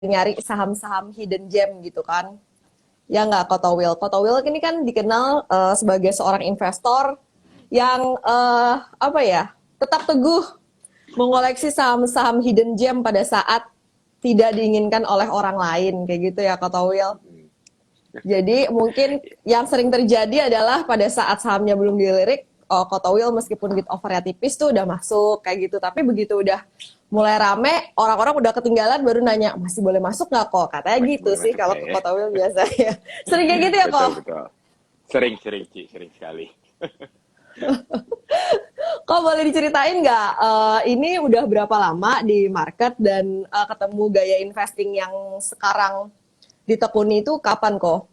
nyari saham-saham hidden gem gitu kan. Ya nggak, Kotowil. Kotowil ini kan dikenal sebagai seorang investor yang apa ya, tetap teguh mengoleksi saham-saham hidden gem pada saat tidak diinginkan oleh orang lain kayak gitu ya, Kotowil. Hmm. Jadi mungkin yang sering terjadi adalah pada saat sahamnya belum dilirik, oh, Kotowil meskipun bid offernya tipis tuh udah masuk kayak gitu. Tapi begitu udah mulai rame, orang-orang udah ketinggalan baru nanya, masih boleh masuk nggak kok? Katanya Masih gitu boleh sih masuk kalau saya ke ya. Kotowil biasanya. Sering kayak gitu ya Betul, kok? betul. Sering-sering, Ci, sering sekali. Kok boleh diceritain nggak, ini udah berapa lama di market dan ketemu gaya investing yang sekarang ditekuni itu kapan kok?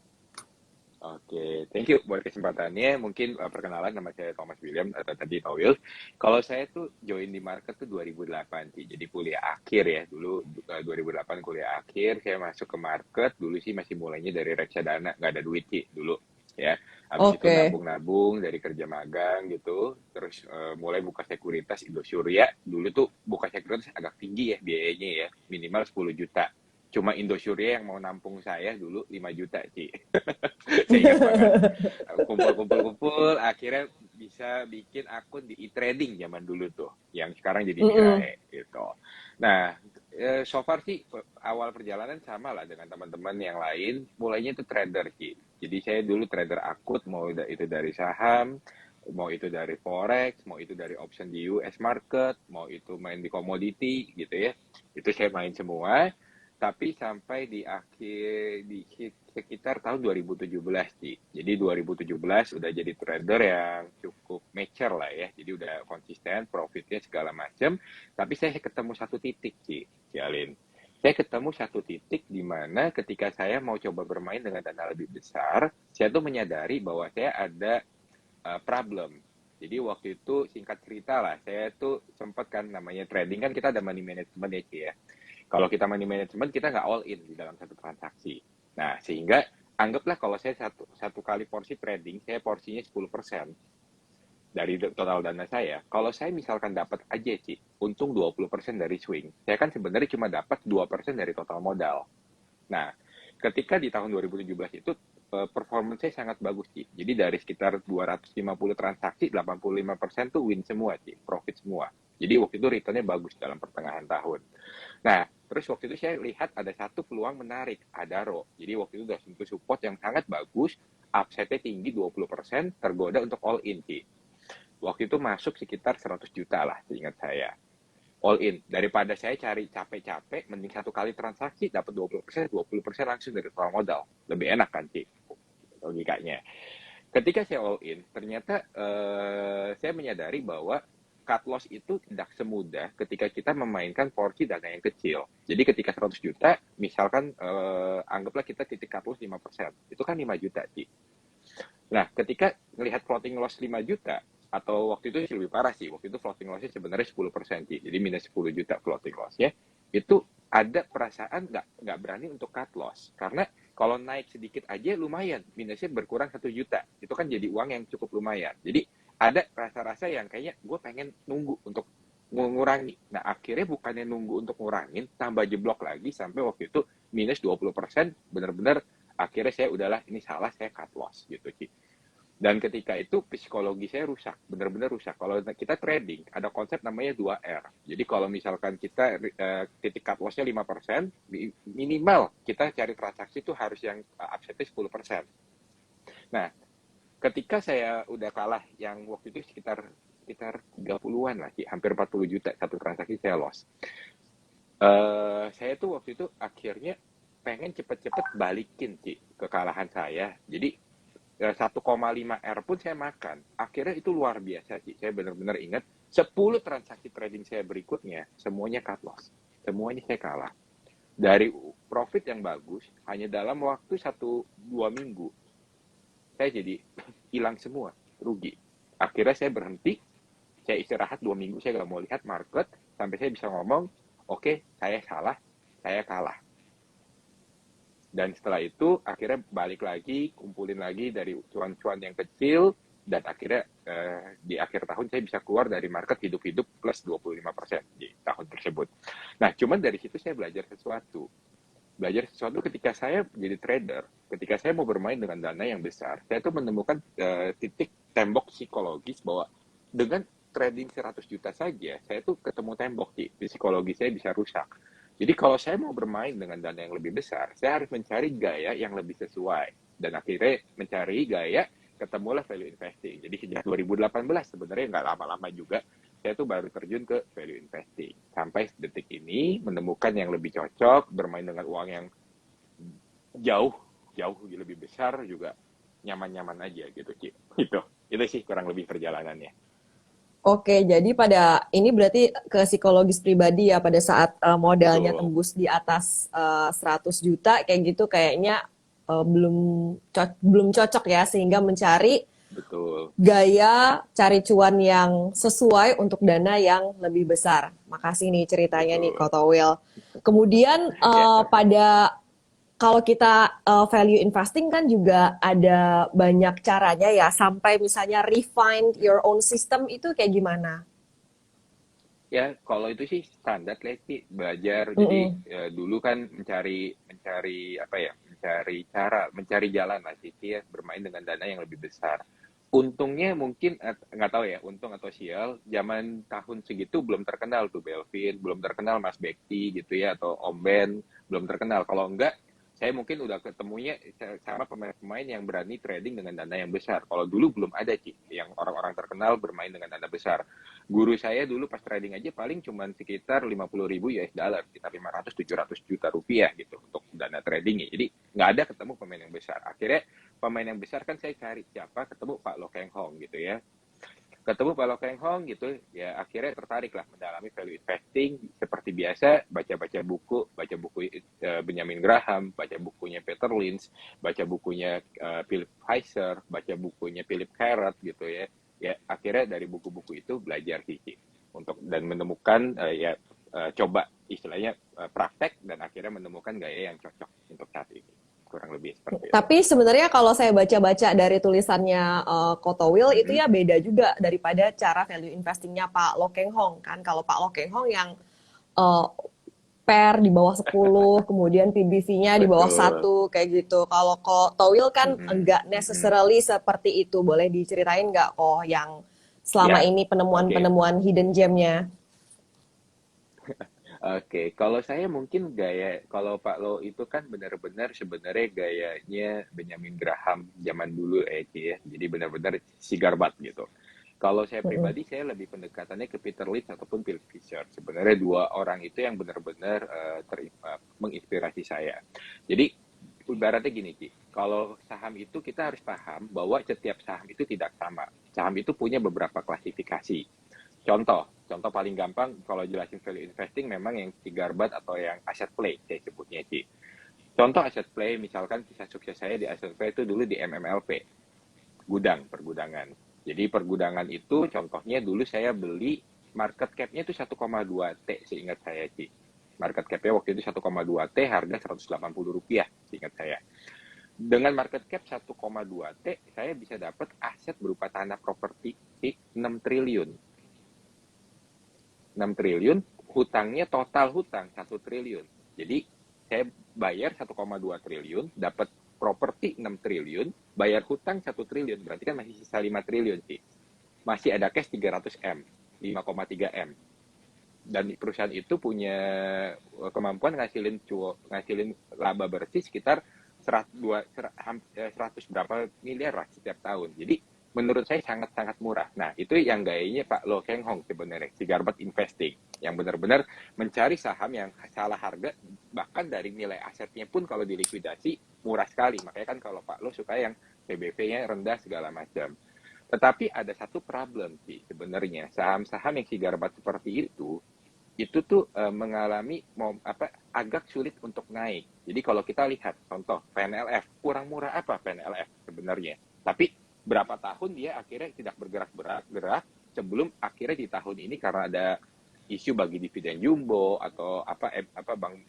Oke, thank you buat kesempatannya. Mungkin perkenalan, nama saya Thomas William atau tadi Towil. Kalau saya tuh join di market tuh 2008 sih. Jadi kuliah akhir ya. Dulu 2008 kuliah akhir, saya masuk ke market. Dulu sih masih mulainya dari reksadana, nggak ada duit sih dulu. Ya, habis itu Oke. nabung-nabung dari kerja magang gitu. Terus mulai buka sekuritas Indosuria. Dulu tuh buka sekuritas agak tinggi ya biayanya ya, minimal 10 juta. Cuma Indosuria yang mau nampung saya dulu 5 juta sih. Saya ingat banget. Kumpul-kumpul-kumpul, akhirnya bisa bikin akun di e-trading zaman dulu tuh, yang sekarang jadi Mm-mm. Mirae gitu. Nah, so far sih awal perjalanan sama lah dengan teman-teman yang lain. Mulainya itu trader sih. Jadi saya dulu trader akut, mau itu dari saham, mau itu dari forex, mau itu dari option di US market, mau itu main di komoditi gitu ya. Itu saya main semua. Tapi sampai di akhir di sekitar tahun 2017 sih. Jadi 2017 udah jadi trader yang cukup mature lah ya. Jadi udah konsisten, profitnya segala macam. Tapi saya ketemu satu titik sih, Cialin. Saya ketemu satu titik di mana ketika saya mau coba bermain dengan dana lebih besar, saya tuh menyadari bahwa saya ada problem. Jadi waktu itu singkat cerita lah, saya tuh sempat kan namanya trading kan kita ada money management ya, Ci, ya. Kalau kita money management, kita nggak all in di dalam satu transaksi. Nah, sehingga anggaplah kalau saya satu kali porsi trading, saya porsinya 10% dari total dana saya. Kalau saya misalkan dapat aja sih, untung 20% dari swing, saya kan sebenarnya cuma dapat 2% dari total modal. Nah, ketika di tahun 2017 itu performance saya sangat bagus sih. Jadi dari sekitar 250 transaksi, 85% tuh win semua sih, profit semua. Jadi waktu itu returnnya bagus dalam pertengahan tahun. Nah, terus waktu itu saya lihat ada satu peluang menarik, Adaro. Jadi waktu itu udah sentuh support yang sangat bagus, upside-nya tinggi 20%, tergoda untuk all in sih. Waktu itu masuk sekitar 100 juta lah, seingat saya. All in. Daripada saya cari capek-capek, mending satu kali transaksi dapat 20% langsung dari total modal. Lebih enak kan sih logikanya. Ketika saya all in, ternyata saya menyadari bahwa cut loss itu tidak semudah ketika kita memainkan porsi dana yang kecil. Jadi ketika 100 juta, misalkan anggaplah kita titik cut loss 5%, itu kan 5 juta sih. Nah, ketika melihat floating loss 5 juta, atau waktu itu lebih parah sih, waktu itu floating lossnya sebenarnya 10% sih, jadi minus 10 juta floating lossnya, itu ada perasaan nggak berani untuk cut loss. Karena kalau naik sedikit aja lumayan, minusnya berkurang 1 juta, itu kan jadi uang yang cukup lumayan. Jadi ada rasa-rasa yang kayaknya gue pengen nunggu untuk mengurangi. Nah, akhirnya bukannya nunggu untuk ngurangin, tambah jeblok lagi sampai waktu itu minus 20%, benar-benar akhirnya saya udahlah ini salah, saya cut loss gitu sih. Dan ketika itu psikologi saya rusak, benar-benar rusak. Kalau kita trading ada konsep namanya 2R. Jadi kalau misalkan kita titik cut loss-nya 5%, minimal kita cari transaksi itu harus yang upside-nya 10%. Nah, ketika saya udah kalah yang waktu itu sekitar sekitar 30-an lah, hampir 40 juta satu transaksi saya loss. Saya tuh waktu itu akhirnya pengen cepet-cepet balikin sih kekalahan saya. Jadi 1,5 R pun saya makan. Akhirnya itu luar biasa sih. Saya benar-benar ingat 10 transaksi trading saya berikutnya semuanya cut loss. Semuanya saya kalah. Dari profit yang bagus hanya dalam waktu 1-2 minggu saya jadi hilang semua, rugi. Akhirnya saya berhenti, saya istirahat 2 minggu, saya nggak mau lihat market sampai saya bisa ngomong, oke, saya salah, saya kalah. Dan setelah itu akhirnya balik lagi, kumpulin lagi dari cuan-cuan yang kecil, dan akhirnya di akhir tahun saya bisa keluar dari market hidup-hidup plus 25% di tahun tersebut. Nah, cuman dari situ saya belajar sesuatu. Belajar sesuatu ketika saya jadi trader, ketika saya mau bermain dengan dana yang besar, saya tuh menemukan titik tembok psikologis bahwa dengan trading 100 juta saja, saya tuh ketemu tembok, di psikologi saya bisa rusak. Jadi kalau saya mau bermain dengan dana yang lebih besar, saya harus mencari gaya yang lebih sesuai. Dan akhirnya mencari gaya, ketemulah value investing. Jadi sejak 2018 sebenarnya nggak lama-lama juga, saya tuh baru terjun ke value investing. Sampai detik ini menemukan yang lebih cocok, bermain dengan uang yang jauh, jauh lebih besar juga nyaman-nyaman aja gitu, Ci. Gitu. Itu sih kurang lebih perjalanannya. Oke, jadi pada ini berarti ke psikologis pribadi ya pada saat modalnya Betul, tembus di atas 100 juta kayak gitu kayaknya belum cocok ya sehingga mencari betul. gaya cari cuan yang sesuai untuk dana yang lebih besar. Makasih nih ceritanya nih Betul. Kotowil. Kemudian Ya, pada kalau kita value investing kan juga ada banyak caranya ya sampai misalnya refine your own system itu kayak gimana? ya kalau itu sih standar lah sih belajar. Jadi Mm-mm. dulu kan mencari mencari apa ya, mencari cara, mencari jalan lah sih ya, bermain dengan dana yang lebih besar. Untungnya mungkin nggak tahu ya, untung atau sial, zaman tahun segitu belum terkenal tuh Belvin, belum terkenal Mas Bekti gitu ya, atau Om Ben, belum terkenal. Kalau enggak, saya mungkin udah ketemunya sama pemain-pemain yang berani trading dengan dana yang besar. Kalau dulu belum ada sih yang orang-orang terkenal bermain dengan dana besar. Guru saya dulu pas trading aja paling cuma sekitar 50.000 US dollar, sekitar 500-700 juta rupiah gitu untuk dana tradingnya. Jadi nggak ada ketemu pemain yang besar. Akhirnya pemain yang besar kan saya cari siapa, ketemu Pak Lo Keng Hong gitu ya. Ketemu Pak Lo Keng Hong gitu, ya akhirnya tertarik lah mendalami value investing. Seperti biasa, baca buku Benjamin Graham, baca bukunya Peter Lynch, baca bukunya Philip Heiser, baca bukunya Philip Carrot gitu ya. Ya akhirnya dari buku-buku itu belajar sih untuk dan menemukan coba istilahnya praktek dan akhirnya menemukan gaya yang cocok untuk saat ini, kurang lebih seperti itu. Tapi sebenarnya kalau saya baca-baca dari tulisannya Koto Will itu Mhm. ya beda juga daripada cara value investingnya Pak Lo Keng Hong kan. Kalau Pak Lo Keng Hong yang eh, pair di bawah 10, kemudian PBV-nya di bawah Betul. 1 kayak gitu. Kalau Koto Will kan Mhm. enggak Mhm. necessarily seperti itu. Boleh diceritain nggak kok yang selama Ya, ini oke. penemuan-penemuan hidden gem-nya? Oke, kalau saya mungkin gaya, kalau Pak Lo itu kan benar-benar sebenarnya gayanya Benjamin Graham zaman dulu Ci ya. Jadi benar-benar sigarbat gitu. Kalau saya Mm-mm. pribadi, saya lebih pendekatannya ke Peter Lynch ataupun Phil Fisher. Sebenarnya dua orang itu yang benar-benar menginspirasi saya. Jadi ibaratnya gini Ci, kalau saham itu kita harus paham bahwa setiap saham itu tidak sama. Saham itu punya beberapa klasifikasi. Contoh paling gampang kalau jelasin value investing memang yang tiga bat atau yang asset play saya sebutnya Ci. Contoh asset play misalkan kisah sukses saya di asset play itu dulu di MMLP, pergudangan. Jadi pergudangan itu contohnya dulu saya beli market cap-nya itu 1,2 T seingat saya Ci. Market cap-nya waktu itu 1,2 T, harga Rp180 seingat saya. Dengan market cap 1,2 T, saya bisa dapat aset berupa tanah properti 6 triliun. 6 triliun, hutangnya total hutang 1 triliun. Jadi saya bayar 1,2 triliun, dapat properti 6 triliun, bayar hutang 1 triliun, berarti kan masih sisa 5 triliun sih. Masih ada cash 300 M, 5,3 M. Dan perusahaan itu punya kemampuan ngasilin laba bersih sekitar 100 berapa miliar lah setiap tahun. Jadi menurut saya sangat-sangat murah. Nah, itu yang gayanya Pak Lo Keng Hong sebenarnya, si Garbat Investing, yang benar-benar mencari saham yang salah harga, bahkan dari nilai asetnya pun kalau dilikuidasi murah sekali. Makanya kan kalau Pak Lo suka yang PBV-nya rendah segala macam. Tetapi ada satu problem sih sebenarnya, saham-saham yang si Garbat seperti itu tuh mengalami agak sulit untuk naik. Jadi kalau kita lihat contoh PNLF, kurang murah apa PNLF sebenarnya? Tapi berapa tahun dia akhirnya tidak bergerak sebelum akhirnya di tahun ini karena ada isu bagi dividen jumbo atau apa Bang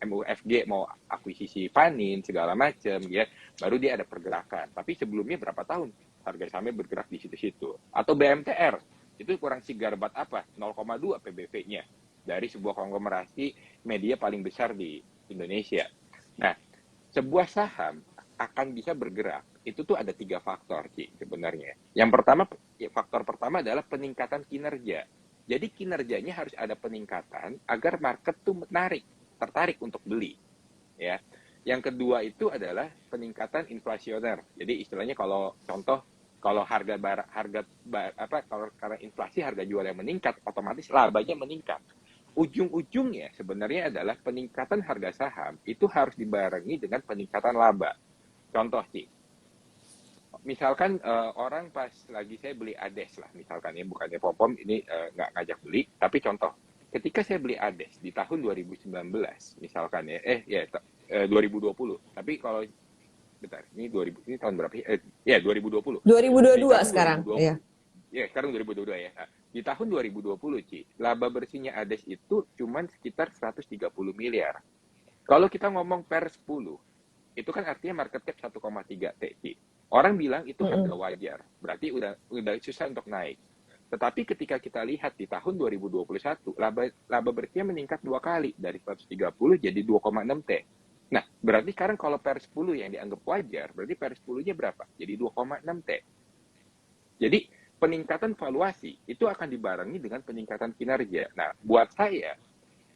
MUFG mau akuisisi Panin segala macam ya, baru dia ada pergerakan. Tapi sebelumnya berapa tahun harga sahamnya bergerak di situ-situ. Atau BMTR, itu kurang sigar bat apa 0,2 PBV-nya dari sebuah konglomerasi media paling besar di Indonesia. Nah, sebuah saham akan bisa bergerak itu tuh ada 3 faktor Ci sebenarnya. Yang pertama, faktor pertama adalah peningkatan kinerja. Jadi kinerjanya harus ada peningkatan agar market tuh tertarik untuk beli, ya. Yang kedua itu adalah peningkatan inflasioner. Jadi istilahnya kalau contoh, kalau kalau karena inflasi harga jual yang meningkat, otomatis labanya meningkat. Ujung-ujungnya sebenarnya adalah peningkatan harga saham itu harus dibarengi dengan peningkatan laba. Contoh sih, misalkan orang pas lagi saya beli Ades lah, misalkan ya, bukannya pom ini nggak ngajak beli, tapi contoh, ketika saya beli Ades di tahun 2019, misalkan ya, 2020, tapi kalau bentar, ini 2000, ini tahun berapa ya? 2020. Di 2022 tahun sekarang, iya. 2020, ya sekarang 2022 ya. Nah, di tahun 2020, Ci, laba bersihnya Ades itu cuman sekitar 130 miliar. Kalau kita ngomong per 10, itu kan artinya market cap 1,3 T, Ci. Orang bilang itu harga wajar, berarti udah susah untuk naik. Tetapi ketika kita lihat di tahun 2021, laba bersihnya meningkat 2 kali, dari 130 jadi 2,6 T. Nah, berarti sekarang kalau per 10 yang dianggap wajar, berarti per 10-nya berapa? Jadi 2,6 T. Jadi peningkatan valuasi itu akan dibarengi dengan peningkatan kinerja. Nah, buat saya,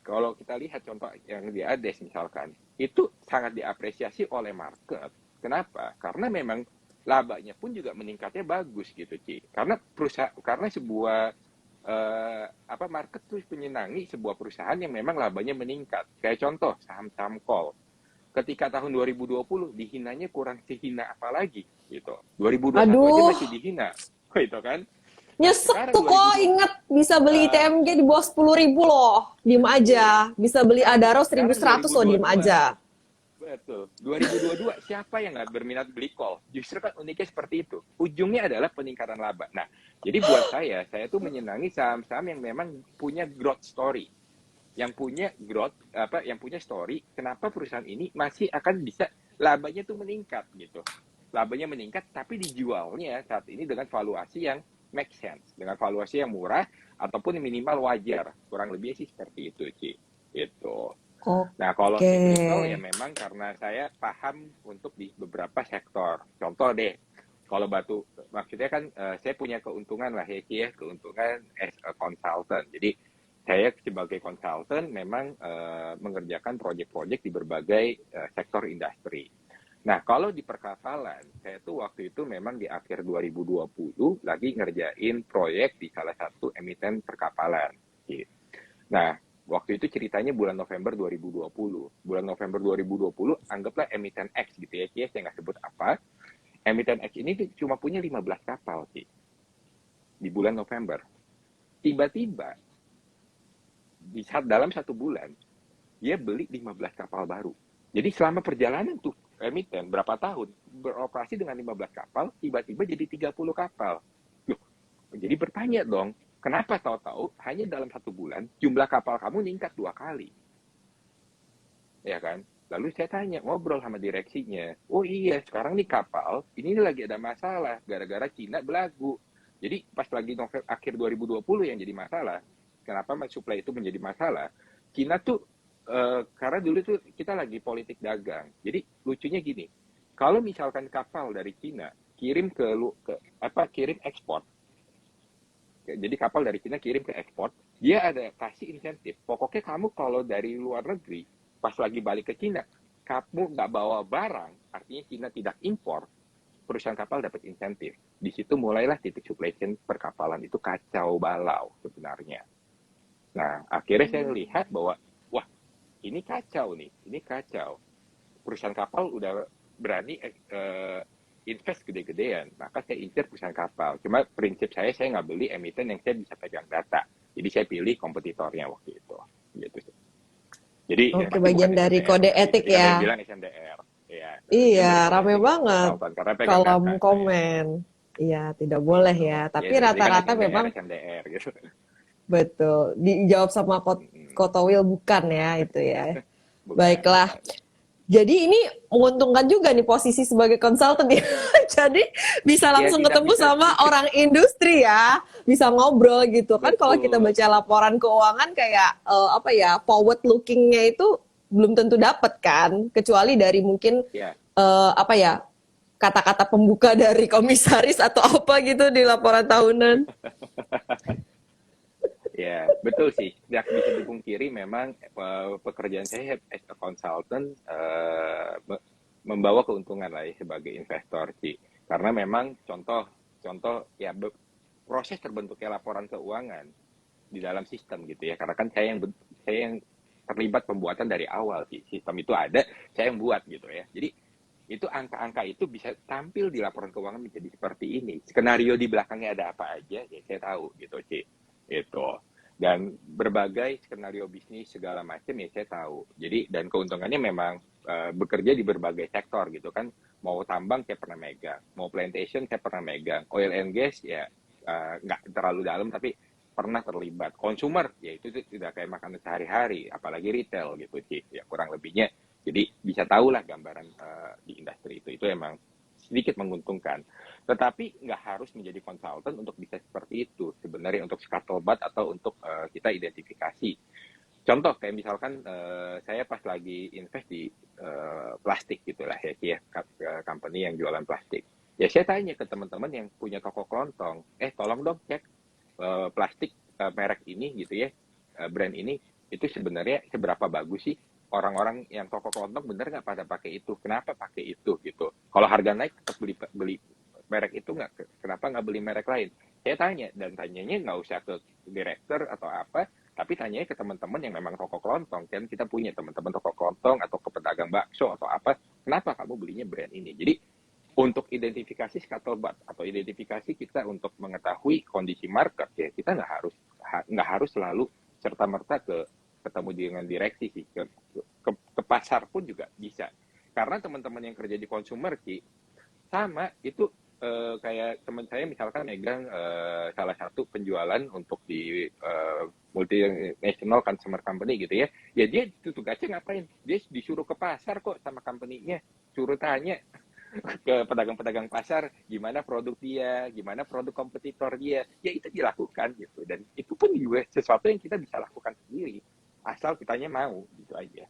kalau kita lihat contoh yang di Ades misalkan, itu sangat diapresiasi oleh market. Kenapa? Karena memang labanya pun juga meningkatnya bagus gitu, Ci. Karena sebuah market terus menyenangi sebuah perusahaan yang memang labanya meningkat. Kayak contoh saham-saham call. Ketika tahun 2020 dihinanya kurang sehina apa lagi gitu. 2021 aja Aduh, masih dihina. Gitu kan? Nah, nyesek sekarang tuh kok 2020, inget bisa beli uh, ITMG di bawah 10.000 loh. Diem aja. Bisa beli Adaro sekarang 1.100 loh, diem 2022. aja. Betul. 2022 siapa yang nggak berminat beli call? Justru kan uniknya seperti itu. Ujungnya adalah peningkatan laba. Nah, jadi buat saya tuh menyenangi saham-saham yang memang punya growth story. Yang punya yang punya story, kenapa perusahaan ini masih akan bisa labanya tuh meningkat gitu. Labanya meningkat, tapi dijualnya saat ini dengan valuasi yang make sense, dengan valuasi yang murah ataupun minimal wajar. Kurang lebih sih seperti itu, Ci. Itu. Nah, kalau Oke. cyclical ya memang karena saya paham untuk di beberapa sektor. Contoh deh, kalau maksudnya kan saya punya keuntungan lah ya, Ci, ya, keuntungan as a consultant. Jadi saya sebagai konsultan memang mengerjakan proyek-proyek di berbagai sektor industri. Nah, kalau di perkapalan, saya tuh waktu itu memang di akhir 2020 lagi ngerjain proyek di salah satu emiten perkapalan. Gitu. Nah, waktu itu ceritanya bulan November 2020. Bulan November 2020, anggaplah emiten X gitu ya, saya nggak sebut apa. Emiten X ini cuma punya 15 kapal sih di bulan November. Tiba-tiba, dalam 1 bulan, dia beli 15 kapal baru. Jadi selama perjalanan tuh emiten berapa tahun beroperasi dengan 15 kapal, tiba-tiba jadi 30 kapal. Loh, jadi bertanya dong, kenapa tahu-tahu hanya dalam 1 bulan jumlah kapal kamu meningkat 2 kali? Ya kan? Lalu saya tanya, ngobrol sama direksinya. Oh iya, sekarang nih kapal, ini lagi ada masalah gara-gara Cina belagu. Jadi pas lagi akhir 2020 yang jadi masalah, kenapa supply itu menjadi masalah? Cina tuh karena dulu tuh kita lagi politik dagang. Jadi lucunya gini, kalau misalkan kapal dari Cina kirim kirim ekspor. Jadi kapal dari Cina kirim ke ekspor, dia ada kasih insentif. Pokoknya kamu kalau dari luar negeri, pas lagi balik ke Cina, kamu nggak bawa barang, artinya Cina tidak impor, perusahaan kapal dapat insentif. Di situ mulailah titik supply chain perkapalan itu kacau balau sebenarnya. Nah, akhirnya saya lihat bahwa, wah, ini kacau nih, ini kacau. Perusahaan kapal udah berani invest gede-gedean, maka saya incer perusahaan kapal. Cuma prinsip saya nggak beli emiten yang saya bisa pegang data. Jadi saya pilih kompetitornya waktu itu. Gitu sih. Jadi Oke, pasti bagian bukan dari SMDR. kode Berarti etik tadi kan ya. ada yang bilang SMDR. Ya, Iya, bagian dari kode rame etik banget konsultan karena pegang kolom data saya. komen. Iya, tidak boleh Gitu. ya. Ya Tapi berarti kan rata-rata SMDR, memang SMDR gitu. betul. Dijawab sama Kotowil bukan ya itu ya. Bukan, Baiklah. bukan. Jadi ini menguntungkan juga nih posisi sebagai konsultan ya. Jadi bisa Ya langsung tidak ketemu bisa. sama orang industri ya, bisa ngobrol gitu kan. Kalau kita Betul. baca laporan keuangan kayak forward lookingnya itu belum tentu dapat kan, kecuali dari mungkin Ya, apa ya, kata-kata pembuka dari komisaris atau apa gitu di laporan tahunan. ya, betul sih. Tidak bisa dipungkiri memang pekerjaan saya as a consultant membawa keuntungan lah ya sebagai investor sih. Karena memang contoh ya proses terbentuknya laporan keuangan di dalam sistem gitu ya. Karena kan saya yang terlibat pembuatan dari awal sih. Sistem itu ada, saya yang buat gitu ya. Jadi itu angka-angka itu bisa tampil di laporan keuangan menjadi seperti ini. Skenario di belakangnya ada apa aja, ya saya tahu gitu, Ci. Itu. Dan berbagai skenario bisnis segala macam ya saya tahu. Jadi dan keuntungannya memang bekerja di berbagai sektor gitu kan. Mau tambang saya pernah megang, mau plantation saya pernah megang, oil and gas ya nggak terlalu dalam tapi pernah terlibat. Consumer ya itu tidak kayak makanan sehari-hari, apalagi retail gitu sih. Ya kurang lebihnya jadi bisa tahulah gambaran di industri itu. Itu emang sedikit menguntungkan. Tetapi nggak harus menjadi konsultan untuk bisa seperti itu. Sebenarnya untuk scuttlebutt atau untuk kita identifikasi. Contoh kayak misalkan saya pas lagi invest di plastik gitulah ya, company yang jualan plastik. Ya saya tanya ke teman-teman yang punya toko kelontong, tolong dong cek plastik merek ini gitu ya, brand ini itu sebenarnya seberapa bagus sih orang-orang yang toko kelontong bener nggak pada pakai itu? Kenapa pakai itu gitu? Kalau harga naik tetap beli merek itu nggak? Kenapa nggak beli merek lain? Saya tanya dan tanyanya nggak usah ke direktur atau apa, tapi tanyanya ke teman-teman yang memang toko kelontong. Kan kita punya teman-teman toko kelontong atau ke pedagang bakso atau apa. Kenapa kamu belinya brand ini? Jadi untuk identifikasi scuttlebutt atau identifikasi kita untuk mengetahui kondisi market ya kita nggak harus selalu serta merta ketemu dengan direksi sih ke pasar pun juga bisa karena teman-teman yang kerja di consumer sih sama itu kayak teman saya misalkan megang salah satu penjualan untuk di multinational consumer company gitu ya dia tugasnya ngapain dia disuruh ke pasar kok sama company-nya suruh tanya ke pedagang-pedagang pasar gimana produk dia, gimana produk kompetitor dia, ya itu dilakukan gitu dan itu pun juga sesuatu yang kita bisa lakukan sendiri asal kitanya mau gitu aja.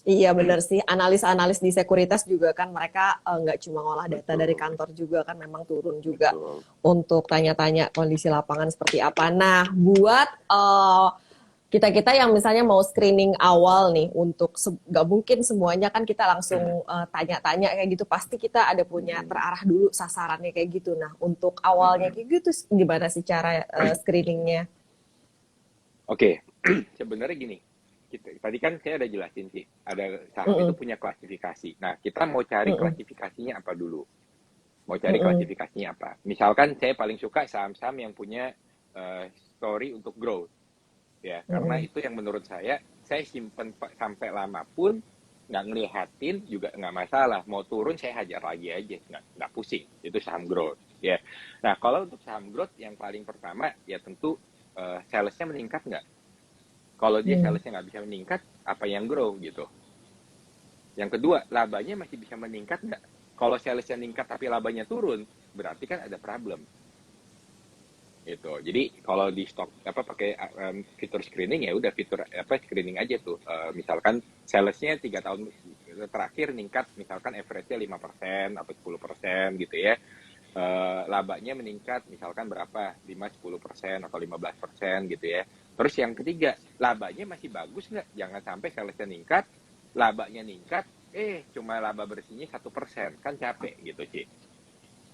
Iya benar sih, analis-analis di sekuritas juga kan mereka nggak cuma ngolah data dari Betul, kantor juga kan memang turun juga betul. untuk tanya-tanya kondisi lapangan seperti apa. Nah, buat kita-kita yang misalnya mau screening awal nih untuk nggak mungkin semuanya kan kita langsung tanya-tanya kayak gitu, pasti kita ada punya Mm-mm. terarah dulu sasarannya kayak gitu. Nah, untuk awalnya Mm-mm. kayak gitu gimana sih cara screeningnya? Oke, sebenarnya gini, tadi kan saya ada jelasin sih, ada saham itu Mm-mm, punya klasifikasi. Nah, kita mau cari mm-mm, klasifikasinya apa dulu? Mau cari mm-mm, klasifikasinya apa? Misalkan saya paling suka saham-saham yang punya story untuk growth. Ya karena mm-mm, itu yang menurut saya simpen sampai lama pun nggak ngelihatin juga nggak masalah mau turun saya hajar lagi aja nggak pusing itu saham growth ya nah kalau untuk saham growth yang paling pertama ya tentu salesnya meningkat nggak kalau dia mm. salesnya nggak bisa meningkat apa yang grow gitu yang kedua labanya masih bisa meningkat nggak kalau salesnya meningkat tapi labanya turun berarti kan ada problem itu jadi kalau di stok apa pakai fitur screening ya udah fitur apa screening aja tuh misalkan salesnya 3 tahun terakhir ningkat misalkan average-nya 5% atau 10% gitu ya labanya meningkat misalkan berapa 5-10% atau 15% gitu ya terus yang ketiga labanya masih bagus nggak jangan sampai salesnya ningkat labanya ningkat cuma laba bersihnya 1% kan capek gitu sih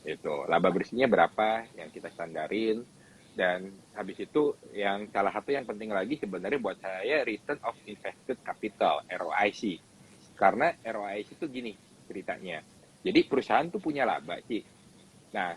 itu laba bersihnya berapa yang kita standarin dan habis itu yang salah satu yang penting lagi sebenarnya buat saya return of invested capital ROIC karena ROIC itu gini ceritanya jadi perusahaan tuh punya laba sih nah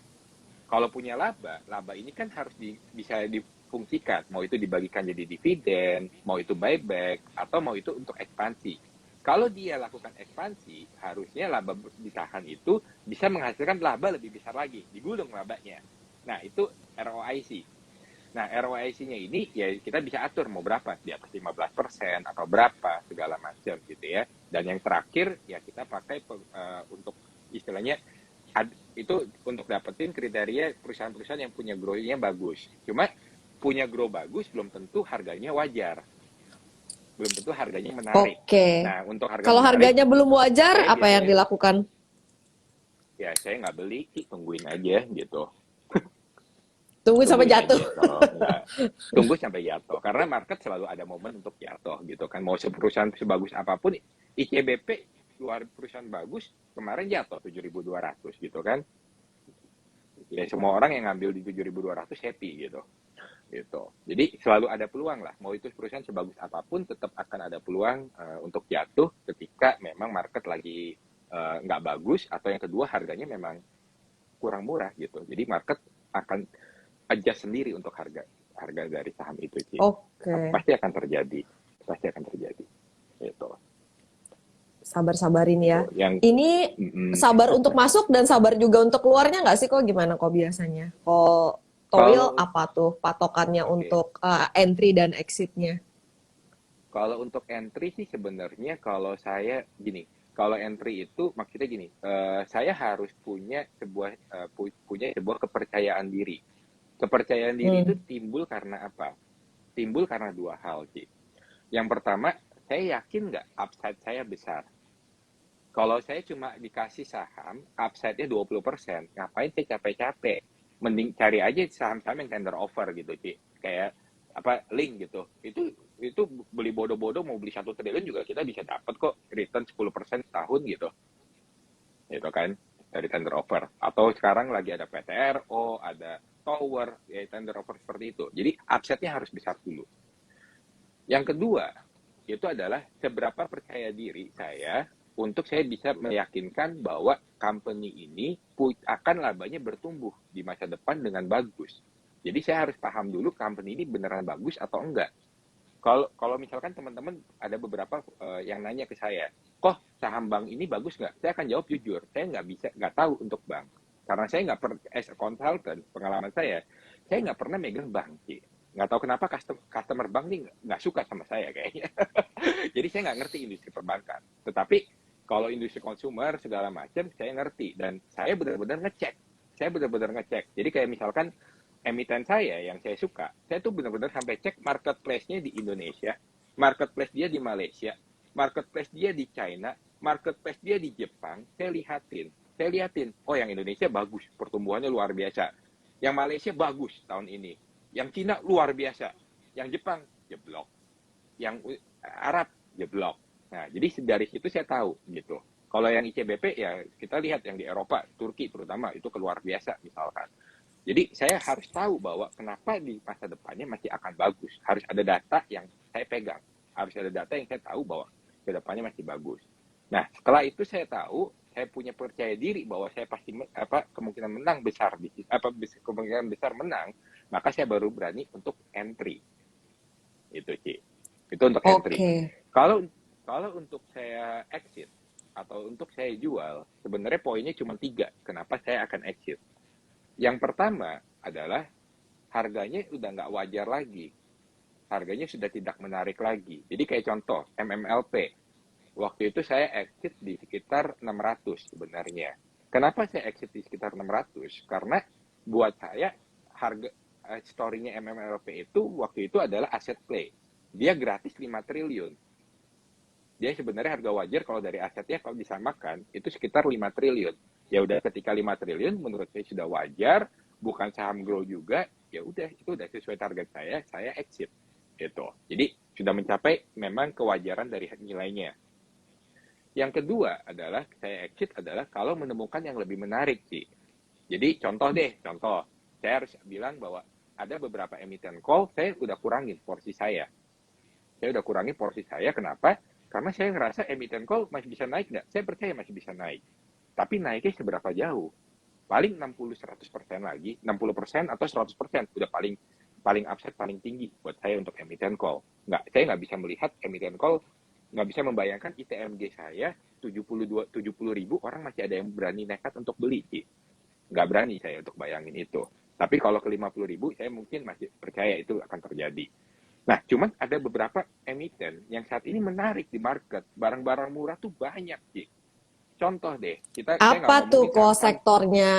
kalau punya laba ini kan harus bisa difungsikan mau itu dibagikan jadi dividen mau itu buyback atau mau itu untuk ekspansi kalau dia lakukan ekspansi, harusnya laba di saham itu bisa menghasilkan laba lebih besar lagi, digulung labanya. Nah, itu ROIC. Nah, ROIC-nya ini ya kita bisa atur mau berapa, di atas 15% atau berapa, segala macam gitu ya. Dan yang terakhir, ya kita pakai untuk istilahnya, itu untuk dapetin kriteria perusahaan-perusahaan yang punya growth-nya bagus. Cuma punya grow bagus belum tentu harganya wajar. belum tentu harganya menarik. Oke. Nah, untuk harga Kalau menarik, harganya belum wajar, saya apa yang biasanya dilakukan? ya saya nggak beli, tungguin aja gitu. Tunggu sampai Tungguin jatuh. aja kalau nggak, tunggu sampai jatuh karena market selalu ada momen untuk jatuh gitu kan. Mau perusahaan sebagus apapun, ICBP luar perusahaan bagus kemarin jatuh 7.200 gitu kan. Ya semua orang yang ngambil di 7.200 happy gitu. Gitu. Jadi selalu ada peluang lah. Mau itu perusahaan sebagus apapun tetap akan ada peluang untuk jatuh ketika memang market lagi nggak bagus, atau yang kedua harganya memang kurang murah gitu. Jadi market akan adjust sendiri untuk harga harga dari saham itu, Ci. Oke. Pasti akan terjadi. Pasti akan terjadi. Gitu. Sabar-sabarin ya. Gitu. Yang Ini sabar untuk masuk dan sabar juga untuk keluarnya nggak sih kok gimana kok biasanya? Kok Toil kalau apa tuh patokannya oke, okay. untuk entry dan exitnya? Kalau untuk entry sih sebenarnya kalau saya gini, kalau entry itu maksudnya gini, saya harus punya sebuah punya sebuah kepercayaan diri. Kepercayaan diri itu Hmm. timbul karena apa? Timbul karena dua hal, Ci. Yang pertama, saya yakin nggak upside saya besar. Kalau saya cuma dikasih saham, upside-nya 20%, ngapain saya capek-capek? Mending cari aja saham-saham yang tender offer gitu, Ci. Kayak apa link gitu. Itu beli bodoh-bodoh mau beli 1 triliun juga kita bisa dapat kok return 10% setahun gitu. Gitu kan dari tender offer. Atau sekarang lagi ada PTRO, ada Tower, ya tender offer seperti itu. Jadi upside-nya harus besar dulu. Yang kedua, itu adalah seberapa percaya diri saya untuk saya bisa meyakinkan bahwa company ini akan labanya bertumbuh di masa depan dengan bagus. Jadi saya harus paham dulu company ini beneran bagus atau enggak. Kalau misalkan teman-teman ada beberapa yang nanya ke saya, kok saham bank ini bagus nggak? Saya akan jawab jujur, saya nggak tahu untuk bank. Karena saya nggak pernah, as a consultant, pengalaman saya nggak pernah megang bank. Nggak tahu kenapa customer bank nih nggak suka sama saya kayaknya. Jadi saya nggak ngerti industri perbankan. Tetapi kalau industri consumer segala macam saya ngerti dan saya benar-benar ngecek. Saya benar-benar ngecek. Jadi kayak misalkan emiten saya yang saya suka, saya tuh benar-benar sampai cek marketplace-nya di Indonesia, marketplace dia di Malaysia, marketplace dia di China, marketplace dia di Jepang. Saya lihatin, oh yang Indonesia bagus, pertumbuhannya luar biasa. Yang Malaysia bagus tahun ini. Yang Cina luar biasa. Yang Jepang jeblok. Yang Arab jeblok. Nah, jadi dari situ saya tahu gitu. Kalau yang ICBP ya kita lihat yang di Eropa, Turki terutama itu keluar biasa misalkan. Jadi saya harus tahu bahwa kenapa di masa depannya masih akan bagus. Harus ada data yang saya pegang. Harus ada data yang saya tahu bahwa ke depannya masih bagus. Nah, setelah itu saya tahu, saya punya percaya diri bahwa saya pasti kemungkinan menang besar kemungkinan besar menang, maka saya baru berani untuk entry. Itu Ci. Itu untuk entry. Oke. Kalau kalau untuk saya exit atau untuk saya jual, sebenarnya poinnya cuma 3. Kenapa saya akan exit? Yang pertama adalah harganya udah nggak wajar lagi. Harganya sudah tidak menarik lagi. Jadi kayak contoh, MMLP. Waktu itu saya exit di sekitar 600 sebenarnya. Kenapa saya exit di sekitar 600? Karena buat saya harga story-nya MMLP itu waktu itu adalah aset play. Dia gratis 5 triliun. Dia sebenarnya harga wajar kalau dari asetnya kalau disamakan itu sekitar 5 triliun. Ya udah ketika 5 triliun menurut saya sudah wajar, bukan saham grow juga, ya udah itu udah sesuai target saya exit gitu. Jadi sudah mencapai memang kewajaran dari nilainya. Yang kedua adalah saya exit adalah kalau menemukan yang lebih menarik sih. Jadi contoh. Saya harus bilang bahwa ada beberapa emiten call, saya udah kurangin porsi saya. Saya udah kurangi porsi saya, kenapa? Karena saya ngerasa emiten call masih bisa naik nggak? Saya percaya masih bisa naik. Tapi naiknya seberapa jauh? Paling 60-100% lagi, 60% atau 100%. Udah paling paling upside paling tinggi buat saya untuk emiten call. Saya nggak bisa melihat emiten call, nggak bisa membayangkan ITMG saya 70 ribu orang masih ada yang berani nekat untuk beli. Nggak berani saya untuk bayangin itu. Tapi kalau ke 50 ribu, saya mungkin masih percaya itu akan terjadi. Nah, cuman ada beberapa emiten yang saat ini menarik di market. Barang-barang murah tuh banyak, Ci. Contoh deh, saya nggak Apa tuh ngomongin kok saham-saham, sektornya?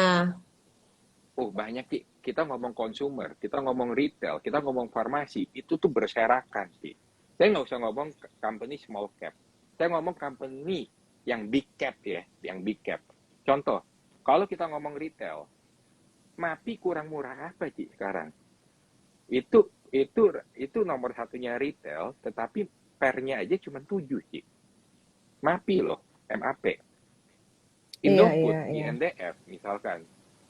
oh banyak, Ci. Kita ngomong consumer, kita ngomong retail, kita ngomong farmasi, itu tuh berserakan, Ci. Saya nggak usah ngomong company small cap. Saya ngomong company yang big cap ya, yang big cap. Contoh, kalau kita ngomong retail, MAPI kurang murah apa sih sekarang? Itu nomor satunya retail, tetapi pernya aja cuma 7 sih. MAPI loh, MAP. Iya, iya, Indofood, iya. INDF misalkan,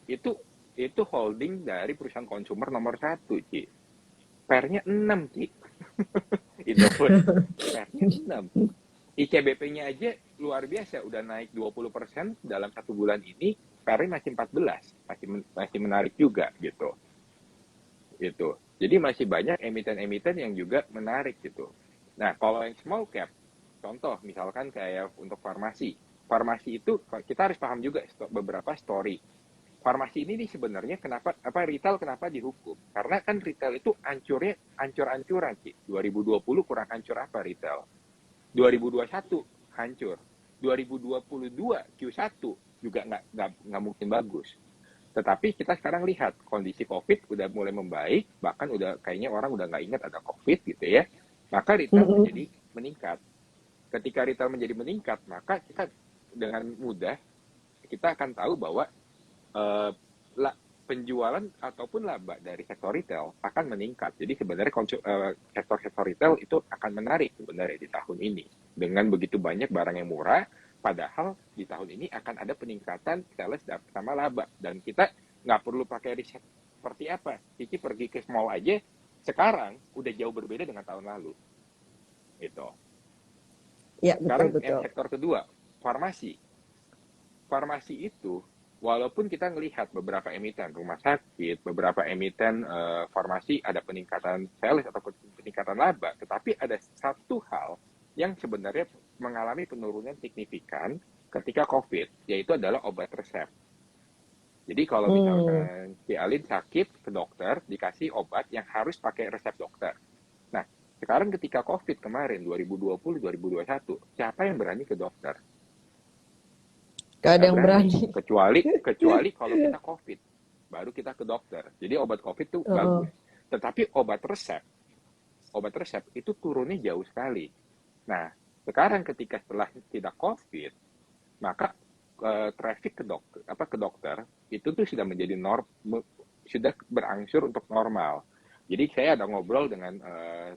itu itu holding dari perusahaan konsumer nomor satu, Ci. Pernya 6 Ci. Indofood, pernya 6. ICBP-nya aja luar biasa, udah naik 20% dalam 1 bulan ini, pernya masih 14, masih menarik juga gitu. Gitu. Jadi masih banyak emiten-emiten yang juga menarik gitu. Nah, kalau yang small cap, contoh misalkan kayak untuk farmasi. Farmasi itu kita harus paham juga beberapa story. Farmasi ini nih sebenarnya kenapa retail kenapa dihukum? Karena kan retail itu ancurnya ancur-ancuran sih. 2020 kurang ancur apa retail? 2021 hancur. 2022 Q1 juga nggak mungkin bagus. Tetapi kita sekarang lihat kondisi COVID udah mulai membaik, bahkan udah kayaknya orang udah nggak ingat ada COVID gitu ya. Maka retail menjadi meningkat. Ketika retail menjadi meningkat, maka kita dengan mudah kita akan tahu bahwa eh, penjualan ataupun laba dari sektor retail akan meningkat. Jadi sebenarnya sektor-sektor retail itu akan menarik sebenarnya di tahun ini. Dengan begitu banyak barang yang murah, padahal di tahun ini akan ada peningkatan sales sama laba. Dan kita nggak perlu pakai riset seperti apa. Cici pergi ke mall aja, sekarang udah jauh berbeda dengan tahun lalu. Itu. Iya, betul, Sekarang yang betul. sektor kedua, farmasi. Farmasi itu walaupun kita melihat beberapa emiten rumah sakit, beberapa emiten farmasi ada peningkatan sales atau peningkatan laba, tetapi ada satu hal yang sebenarnya mengalami penurunan signifikan ketika COVID, yaitu adalah obat resep. Jadi kalau Hmm. misalkan si Alin sakit ke dokter, dikasih obat yang harus pakai resep dokter. Nah, sekarang ketika COVID kemarin 2020-2021, siapa yang berani ke dokter? Gak ada Nggak yang berani. berani. Kecuali kalau kita COVID, baru kita ke dokter. Jadi obat COVID itu Heeh. bagus. Tetapi obat resep itu turunnya jauh sekali. Nah, sekarang ketika setelah tidak COVID, maka traffic ke dokter itu tuh sudah menjadi sudah berangsur untuk normal. Jadi saya ada ngobrol dengan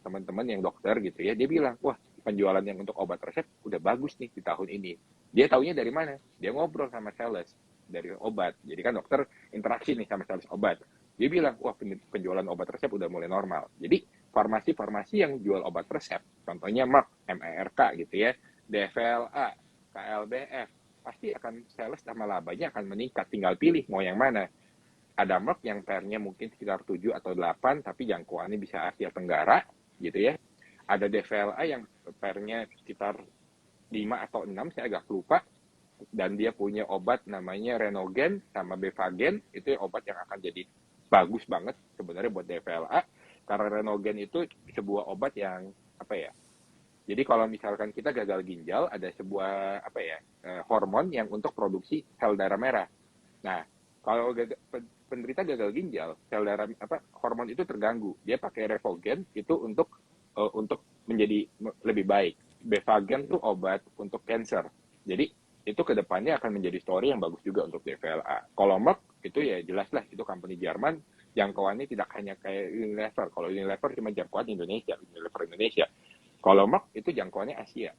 teman-teman yang dokter gitu ya, dia bilang, wah penjualan yang untuk obat resep udah bagus nih di tahun ini. Dia taunya dari mana? Dia ngobrol sama sales dari obat. Jadi kan dokter interaksi nih sama sales obat. Dia bilang, wah penjualan obat resep udah mulai normal. Jadi farmasi-farmasi yang jual obat resep, contohnya Merck, MERK gitu ya, DVLA, KLBF, pasti akan sales sama labanya akan meningkat. Tinggal pilih mau yang mana. Ada Merck yang pernya mungkin sekitar 7 atau 8, tapi jangkauannya bisa Asia Tenggara, gitu ya. Ada DVLA yang pernya sekitar 5 atau 6, saya agak lupa. Dan dia punya obat namanya Renogen sama Bevagen, itu obat yang akan jadi bagus banget sebenarnya buat DVLA. Karena Renogen itu sebuah obat yang, apa ya, jadi kalau misalkan kita gagal ginjal, ada sebuah hormon yang untuk produksi sel darah merah. Nah, kalau penderita gagal ginjal, sel darah hormon itu terganggu. Dia pakai Revogen itu untuk menjadi lebih baik. Bevagen tuh obat untuk cancer. Jadi itu kedepannya akan menjadi story yang bagus juga untuk DVLA. Kalau Merck itu ya jelas lah itu company Jerman, jangkauannya tidak hanya kayak Unilever. Kalau Unilever cuma jangkauan Indonesia, Unilever Indonesia. Kalau Merck itu jangkauannya Asia.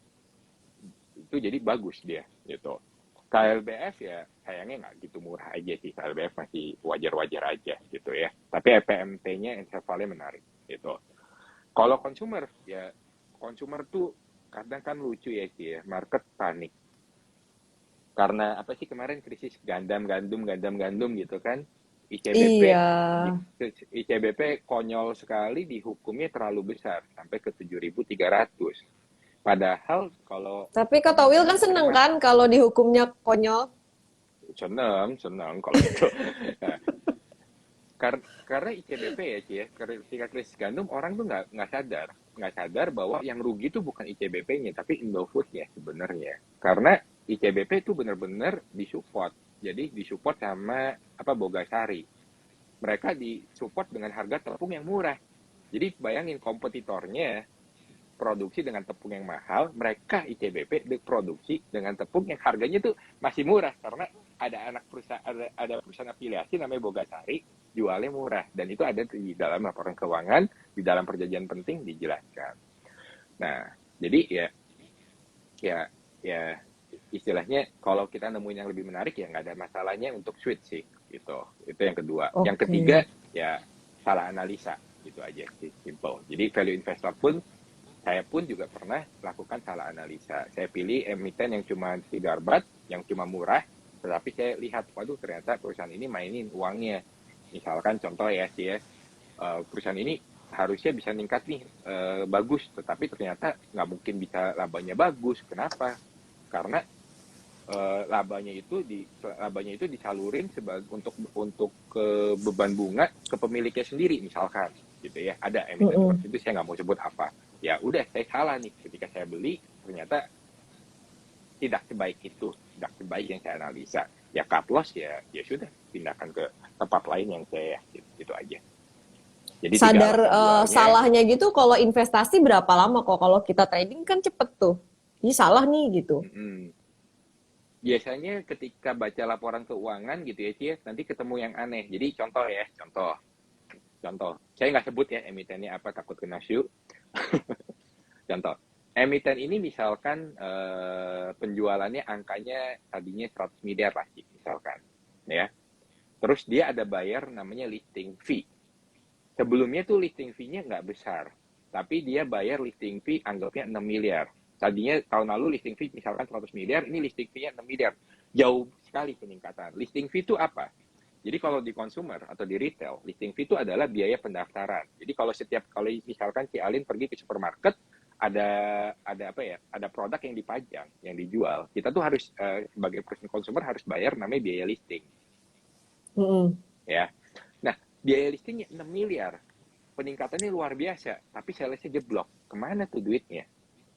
Itu jadi bagus dia gitu. KLBF ya sayangnya nggak gitu murah aja sih. KLBF masih wajar-wajar aja gitu ya. Tapi EPMT-nya intervalnya menarik gitu. Kalau consumer ya consumer tuh kadang kan lucu ya sih ya. Market panik. Karena apa sih kemarin krisis gandum gitu kan. ICBP Iya. ICBP konyol sekali dihukumnya terlalu besar sampai ke 7.300. Padahal kalau Tapi Kak Towil kan seneng cermat, kan kalau dihukumnya konyol. seneng kalau itu. Nah, karena ICBP ya, Ci ya, ketika krisis gandum orang tuh nggak sadar bahwa yang rugi itu bukan ICBP-nya tapi Indofood-nya sebenarnya. Karena ICBP itu benar-benar disupport. Jadi disupport sama Bogasari. Mereka disupport dengan harga tepung yang murah. Jadi bayangin kompetitornya produksi dengan tepung yang mahal, mereka ICBP produksi dengan tepung yang harganya tuh masih murah karena ada perusahaan afiliasi namanya Bogasari jualnya murah, dan itu ada di dalam laporan keuangan, di dalam perjanjian penting dijelaskan. Nah, jadi ya ya istilahnya kalau kita nemuin yang lebih menarik ya nggak ada masalahnya untuk switch sih gitu. Itu yang kedua. Yang ketiga Oke. ya salah analisa gitu aja sih, simple. Jadi value investor pun saya pun juga pernah lakukan salah analisa. Saya pilih emiten yang cuma Cigarbat, yang cuma murah, tetapi saya lihat, waduh ternyata perusahaan ini mainin uangnya. Misalkan contoh ya sih ya, perusahaan ini harusnya bisa meningkat nih, bagus, tetapi ternyata nggak mungkin bisa labanya bagus. Kenapa? Karena labanya itu disalurin untuk ke beban bunga ke pemiliknya sendiri misalkan gitu ya, ada emiten Mm-mm. seperti itu, saya nggak mau sebut apa. Ya udah, saya salah nih ketika saya beli, ternyata tidak sebaik itu, tidak sebaik yang saya analisa. Ya cut loss, ya sudah, pindahkan ke tempat lain yang saya itu aja. Jadi tidak Sadar laku jualnya. salahnya gitu kalau investasi berapa lama kok? Kalau kita trading kan cepet tuh. Ini salah nih gitu. mm, Biasanya ketika baca laporan keuangan gitu ya Cie, nanti ketemu yang aneh. Jadi contoh, saya nggak sebut ya emitennya apa, takut kena shoe. Contoh, emiten ini misalkan penjualannya angkanya tadinya 100 miliar lah misalkan, ya. Terus dia ada bayar namanya listing fee. Sebelumnya tuh listing fee-nya nggak besar, tapi dia bayar listing fee anggapnya 6 miliar. Tadinya tahun lalu listing fee misalkan 100 miliar, ini listing fee-nya 6 miliar. Jauh sekali peningkatan. Listing fee itu apa? Jadi kalau di consumer atau di retail, listing fee itu adalah biaya pendaftaran. Jadi kalau setiap kali misalkan si Alin pergi ke supermarket, ada apa ya? Ada produk yang dipajang, yang dijual. Kita tuh harus sebagai perusahaan consumer harus bayar namanya biaya listing, Mm-mm. ya. Nah, biaya listingnya 6 miliar. Peningkatannya luar biasa, tapi salesnya jeblok. Kemana tuh duitnya?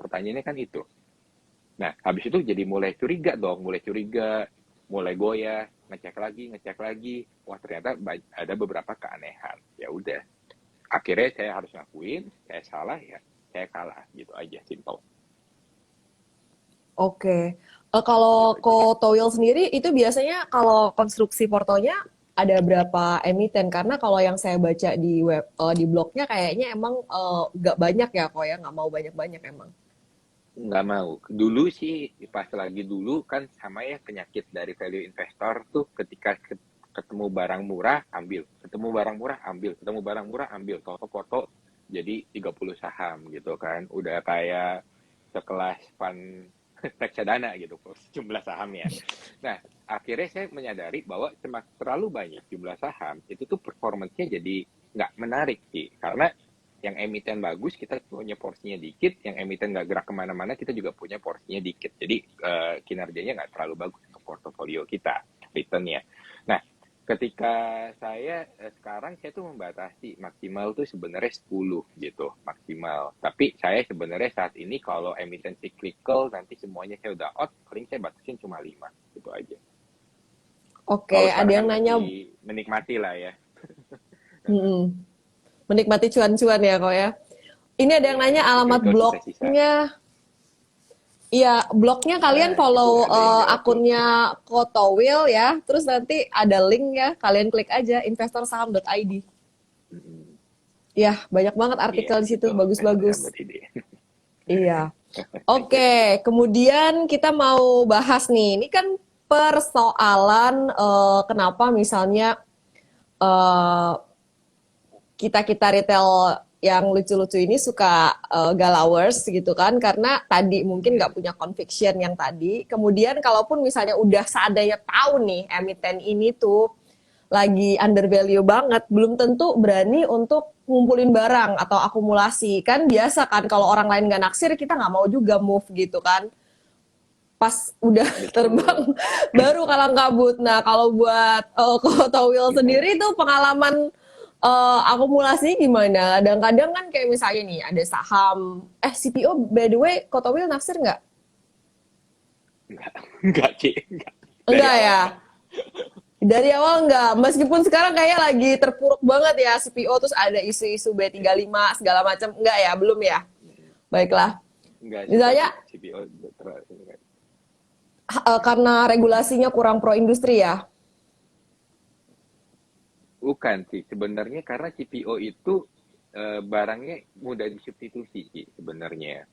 Pertanyaannya kan itu. Nah, habis itu jadi mulai curiga dong, mulai goyah, ngecek lagi. Wah, ternyata ada beberapa keanehan. Ya udah, akhirnya saya harus ngakuin, saya salah ya, saya kalah gitu aja, simple. Oke. Kalau Gitu Ko aja. Towil sendiri itu biasanya kalau konstruksi portonya ada berapa emiten? Karena kalau yang saya baca di di blognya kayaknya emang nggak banyak ya kok ya, nggak mau banyak-banyak emang. Nggak mau. Dulu sih, pas lagi dulu kan sama ya, penyakit dari value investor tuh ketika ketemu barang murah, ambil. Ketemu barang murah, ambil. Ketemu barang murah, ambil. Foto-foto jadi 30 saham gitu kan. Udah kayak sekelas fund reksadana gitu jumlah sahamnya. Nah, akhirnya saya menyadari bahwa terlalu banyak jumlah saham, itu tuh performance-nya jadi nggak menarik sih. Karena yang emiten bagus kita punya porsinya dikit, yang emiten nggak gerak kemana-mana kita juga punya porsinya dikit. Jadi kinerjanya nggak terlalu bagus untuk portofolio kita, returnnya. Nah, ketika sekarang saya tuh membatasi maksimal tuh sebenarnya 10 gitu, maksimal. Tapi saya sebenarnya saat ini kalau emiten cyclical nanti semuanya saya udah out, paling saya batasin cuma 5 gitu aja. Kalau Oke, ada sekarang kan yang nanya, masih menikmati lah ya. mm-mm, menikmati cuan-cuan ya kok ya. Ini ada yang Iya, nanya itu alamat itu sisa-sisa. blognya. Iya, blognya kalian Nah, itu follow ada yang jawab tuh. akunnya Kotowil ya. Terus nanti ada link ya, kalian klik aja investorsaham.id. Mm-mm. Ya, banyak banget Iya, artikel di situ, betul. Investor bagus-bagus. sahabat ide. Iya. Thank you, Ci. Oke, kemudian kita mau bahas nih. Ini kan persoalan kenapa misalnya eh, kita-kita retail yang lucu-lucu ini suka galawers gitu kan, karena tadi mungkin nggak Mm-mm. punya conviction yang tadi. Kemudian kalaupun misalnya udah seadanya tahu nih emiten ini tuh lagi under value banget, belum tentu berani untuk ngumpulin barang atau akumulasi. Kan biasa kan kalau orang lain nggak naksir, kita nggak mau juga move gitu kan. Pas udah terbang Betul. baru kalang kabut. Nah, kalau buat Kota Will Mm-mm. sendiri tuh pengalaman akumulasi gimana? Kadang-kadang kan kayak misalnya nih ada saham CPO, by the way Kota Will naksir nggak? Enggak, enggak, Ci. Enggak. Dari Enggak awal ya. enggak. Dari awal enggak, meskipun sekarang kayak lagi terpuruk banget ya CPO, terus ada isu-isu B35 segala macam, enggak ya, belum ya? Baiklah. Nggak suka Misalnya sih CPO. karena regulasinya kurang pro industri ya. Bukan sih, sebenarnya karena CPO itu barangnya mudah disubstitusi sih sebenarnya.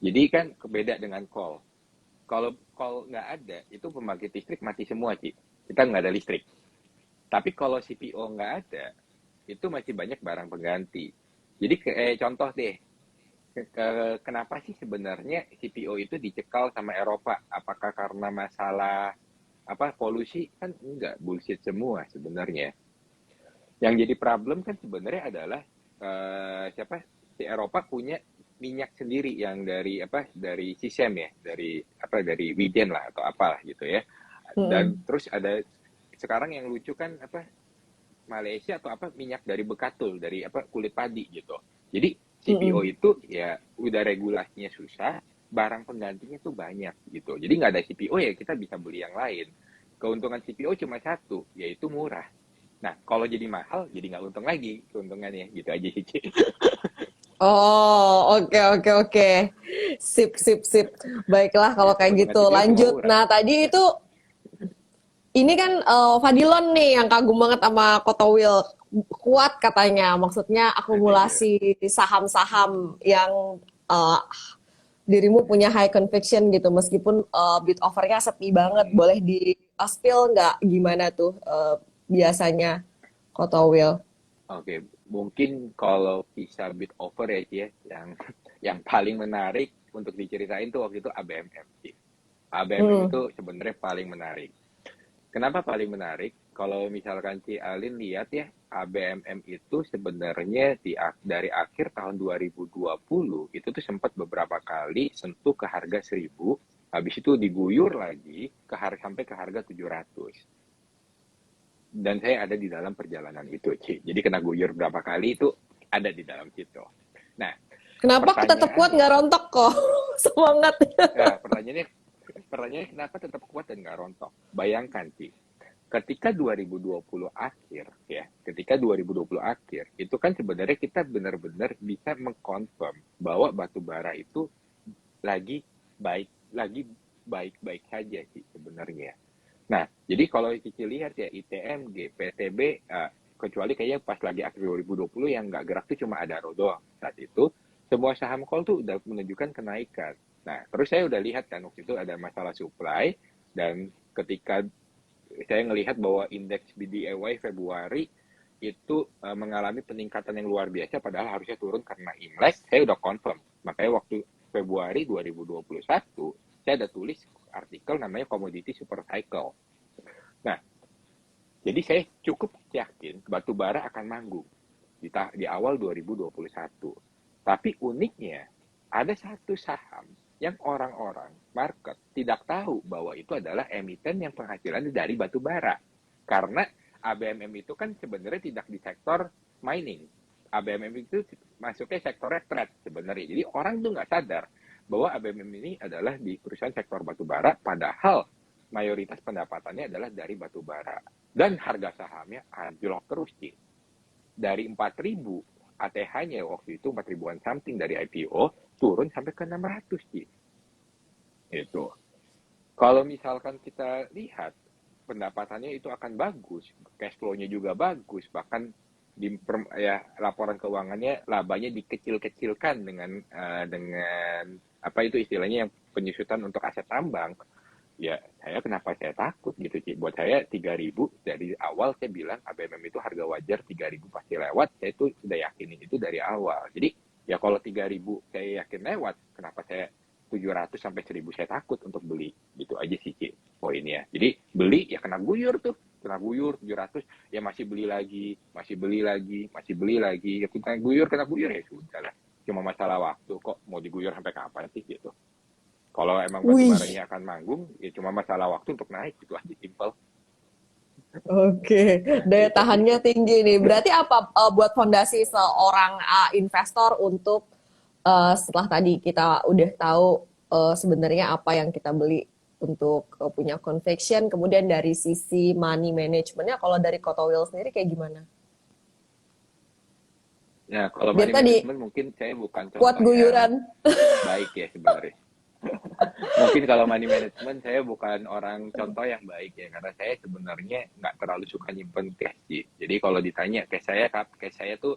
Jadi kan beda dengan call. Kalau call nggak ada, itu pembangkit listrik mati semua sih. Kita nggak ada listrik. Tapi kalau CPO nggak ada, itu masih banyak barang pengganti. Jadi contoh deh, kenapa sih sebenarnya CPO itu dicekal sama Eropa? Apakah karena masalah apa polusi? Kan enggak, bullshit semua sebenarnya. Yang jadi problem kan sebenarnya adalah siapa si Eropa punya minyak sendiri yang dari apa dari Sisem ya, dari apa dari Widen lah atau apalah gitu ya. Dan Mm-mm. terus ada sekarang yang lucu kan apa Malaysia atau apa minyak dari bekatul dari apa kulit padi gitu. Jadi CPO Mm-mm. itu ya udah regulasinya susah, barang penggantinya tuh banyak gitu. Jadi nggak ada CPO ya kita bisa beli yang lain. Keuntungan CPO cuma satu, yaitu murah. Nah, kalau jadi mahal, jadi nggak untung lagi keuntungannya. Gitu aja sih, Ci. Oh, oke oke oke. Sip sip sip. Baiklah kalau Gitu, kayak keuntungan gitu. CPO cuma Lanjut. murah. Nah, tadi itu ini kan Fadilon nih yang kagum banget sama Kotowil. Kuat katanya. Maksudnya Ada ya. akumulasi saham-saham yang eh, dirimu punya high conviction gitu. Meskipun bid offernya sepi banget. Hmm. Boleh di spill nggak gimana tuh biasanya Kotowil? Oke, mungkin kalau bisa bid over ya, Ci, ya, yang yang paling menarik untuk diceritain tuh waktu itu ABMM, Ci. ABMM Hmm. itu sebenarnya paling menarik. Kenapa paling menarik? Kalau misalkan Ci Alin lihat ya, ABMM itu sebenarnya dari akhir tahun 2020 itu tuh sempat beberapa kali sentuh ke harga 1.000, habis itu diguyur lagi sampai ke harga 700. Dan saya ada di dalam perjalanan itu, Ci. Jadi kena guyur berapa kali itu ada di dalam situ. Nah, Kenapa tetap kuat nggak pertanyaannya, rontok kok? Semangat. pertanyaannya kenapa tetap kuat dan nggak rontok? Bayangkan, Ci, ketika 2020 akhir ya, ketika 2020 akhir itu kan sebenarnya kita benar-benar bisa mengkonfirm bahwa batu bara itu lagi lagi baik-baik saja sih sebenarnya. Nah, jadi kalau Cici lihat ya ITMG, PTB, kecuali kayaknya pas lagi akhir 2020 yang nggak gerak tuh cuma ada doang saat itu, semua saham call tuh udah menunjukkan kenaikan. Nah, terus saya udah lihat kan waktu itu ada masalah supply, dan ketika saya ngelihat bahwa indeks BDIY Februari itu mengalami peningkatan yang luar biasa padahal harusnya turun karena Imlek, saya udah confirm. Makanya waktu Februari 2021 saya ada tulis artikel namanya Commodity Super Cycle. Nah, jadi saya cukup yakin batu bara akan manggung di awal 2021. Tapi uniknya ada satu saham yang orang-orang market tidak tahu bahwa itu adalah emiten yang penghasilannya dari batu bara. Karena ABMM itu kan sebenarnya tidak di sektor mining. ABMM itu masuknya sektornya trade sebenarnya. Jadi orang tuh nggak sadar bahwa ABMM ini adalah di perusahaan sektor batu bara, padahal mayoritas pendapatannya adalah dari batu bara. Dan harga sahamnya anjlok terus, Ci. Dari 4.000 ATH-nya waktu itu 4 ribuan something dari IPO turun sampai ke 600, Ci. Itu. Kalau misalkan kita lihat pendapatannya itu akan bagus, cash flow-nya juga bagus, bahkan ya laporan keuangannya labanya dikecil-kecilkan dengan apa itu istilahnya yang penyusutan untuk aset tambang. Ya, kenapa saya takut gitu, Ci. Buat saya 3.000 dari awal saya bilang ABMM itu harga wajar 3.000 pasti lewat. Saya itu sudah yakinin itu dari awal. Jadi, ya kalau 3.000 saya yakin lewat, kenapa saya 700 sampai 1.000 saya takut untuk beli. Gitu aja sih, Ci, poinnya. Jadi, beli ya kena guyur tuh. Kena guyur 700, ya masih beli lagi, masih beli lagi, masih beli lagi. Ya kena guyur ya sudah lah. Cuma masalah waktu kok, mau diguyur sampai kapan sih gitu. Kalau emang batu Wih, baranya akan manggung, ya cuma masalah waktu untuk naik, gitu aja, simpel. oke. Daya Gitu sih. tahannya tinggi nih. Berarti apa buat fondasi seorang investor untuk setelah tadi kita udah tahu sebenarnya apa yang kita beli untuk punya conviction, kemudian dari sisi money managementnya, kalau dari Kotowil sendiri kayak gimana? Ya, kalau Biar money tadi management mungkin saya bukan kuat contoh yang guyuran. baik ya sebenarnya. Mungkin kalau money management saya bukan orang contoh yang baik ya, karena saya sebenarnya nggak terlalu suka nyimpen cash sih. Jadi kalau ditanya cash saya tuh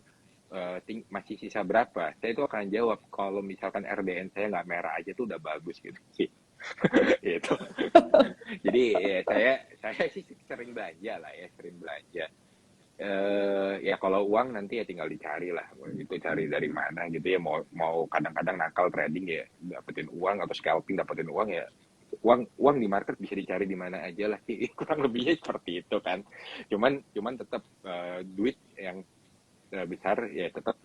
masih sisa berapa, saya itu akan jawab kalau misalkan RDN saya nggak merah aja tuh udah bagus gitu sih. Gitu. Jadi ya saya sih sering belanja lah ya, sering belanja. Ya kalau uang nanti ya tinggal dicari lah, itu cari dari mana gitu ya, mau mau kadang-kadang nakal trading ya dapetin uang, atau scalping dapetin uang ya, uang uang di market bisa dicari di mana aja lah sih. Kurang lebihnya seperti itu kan. Cuman tetap duit yang besar ya tetap,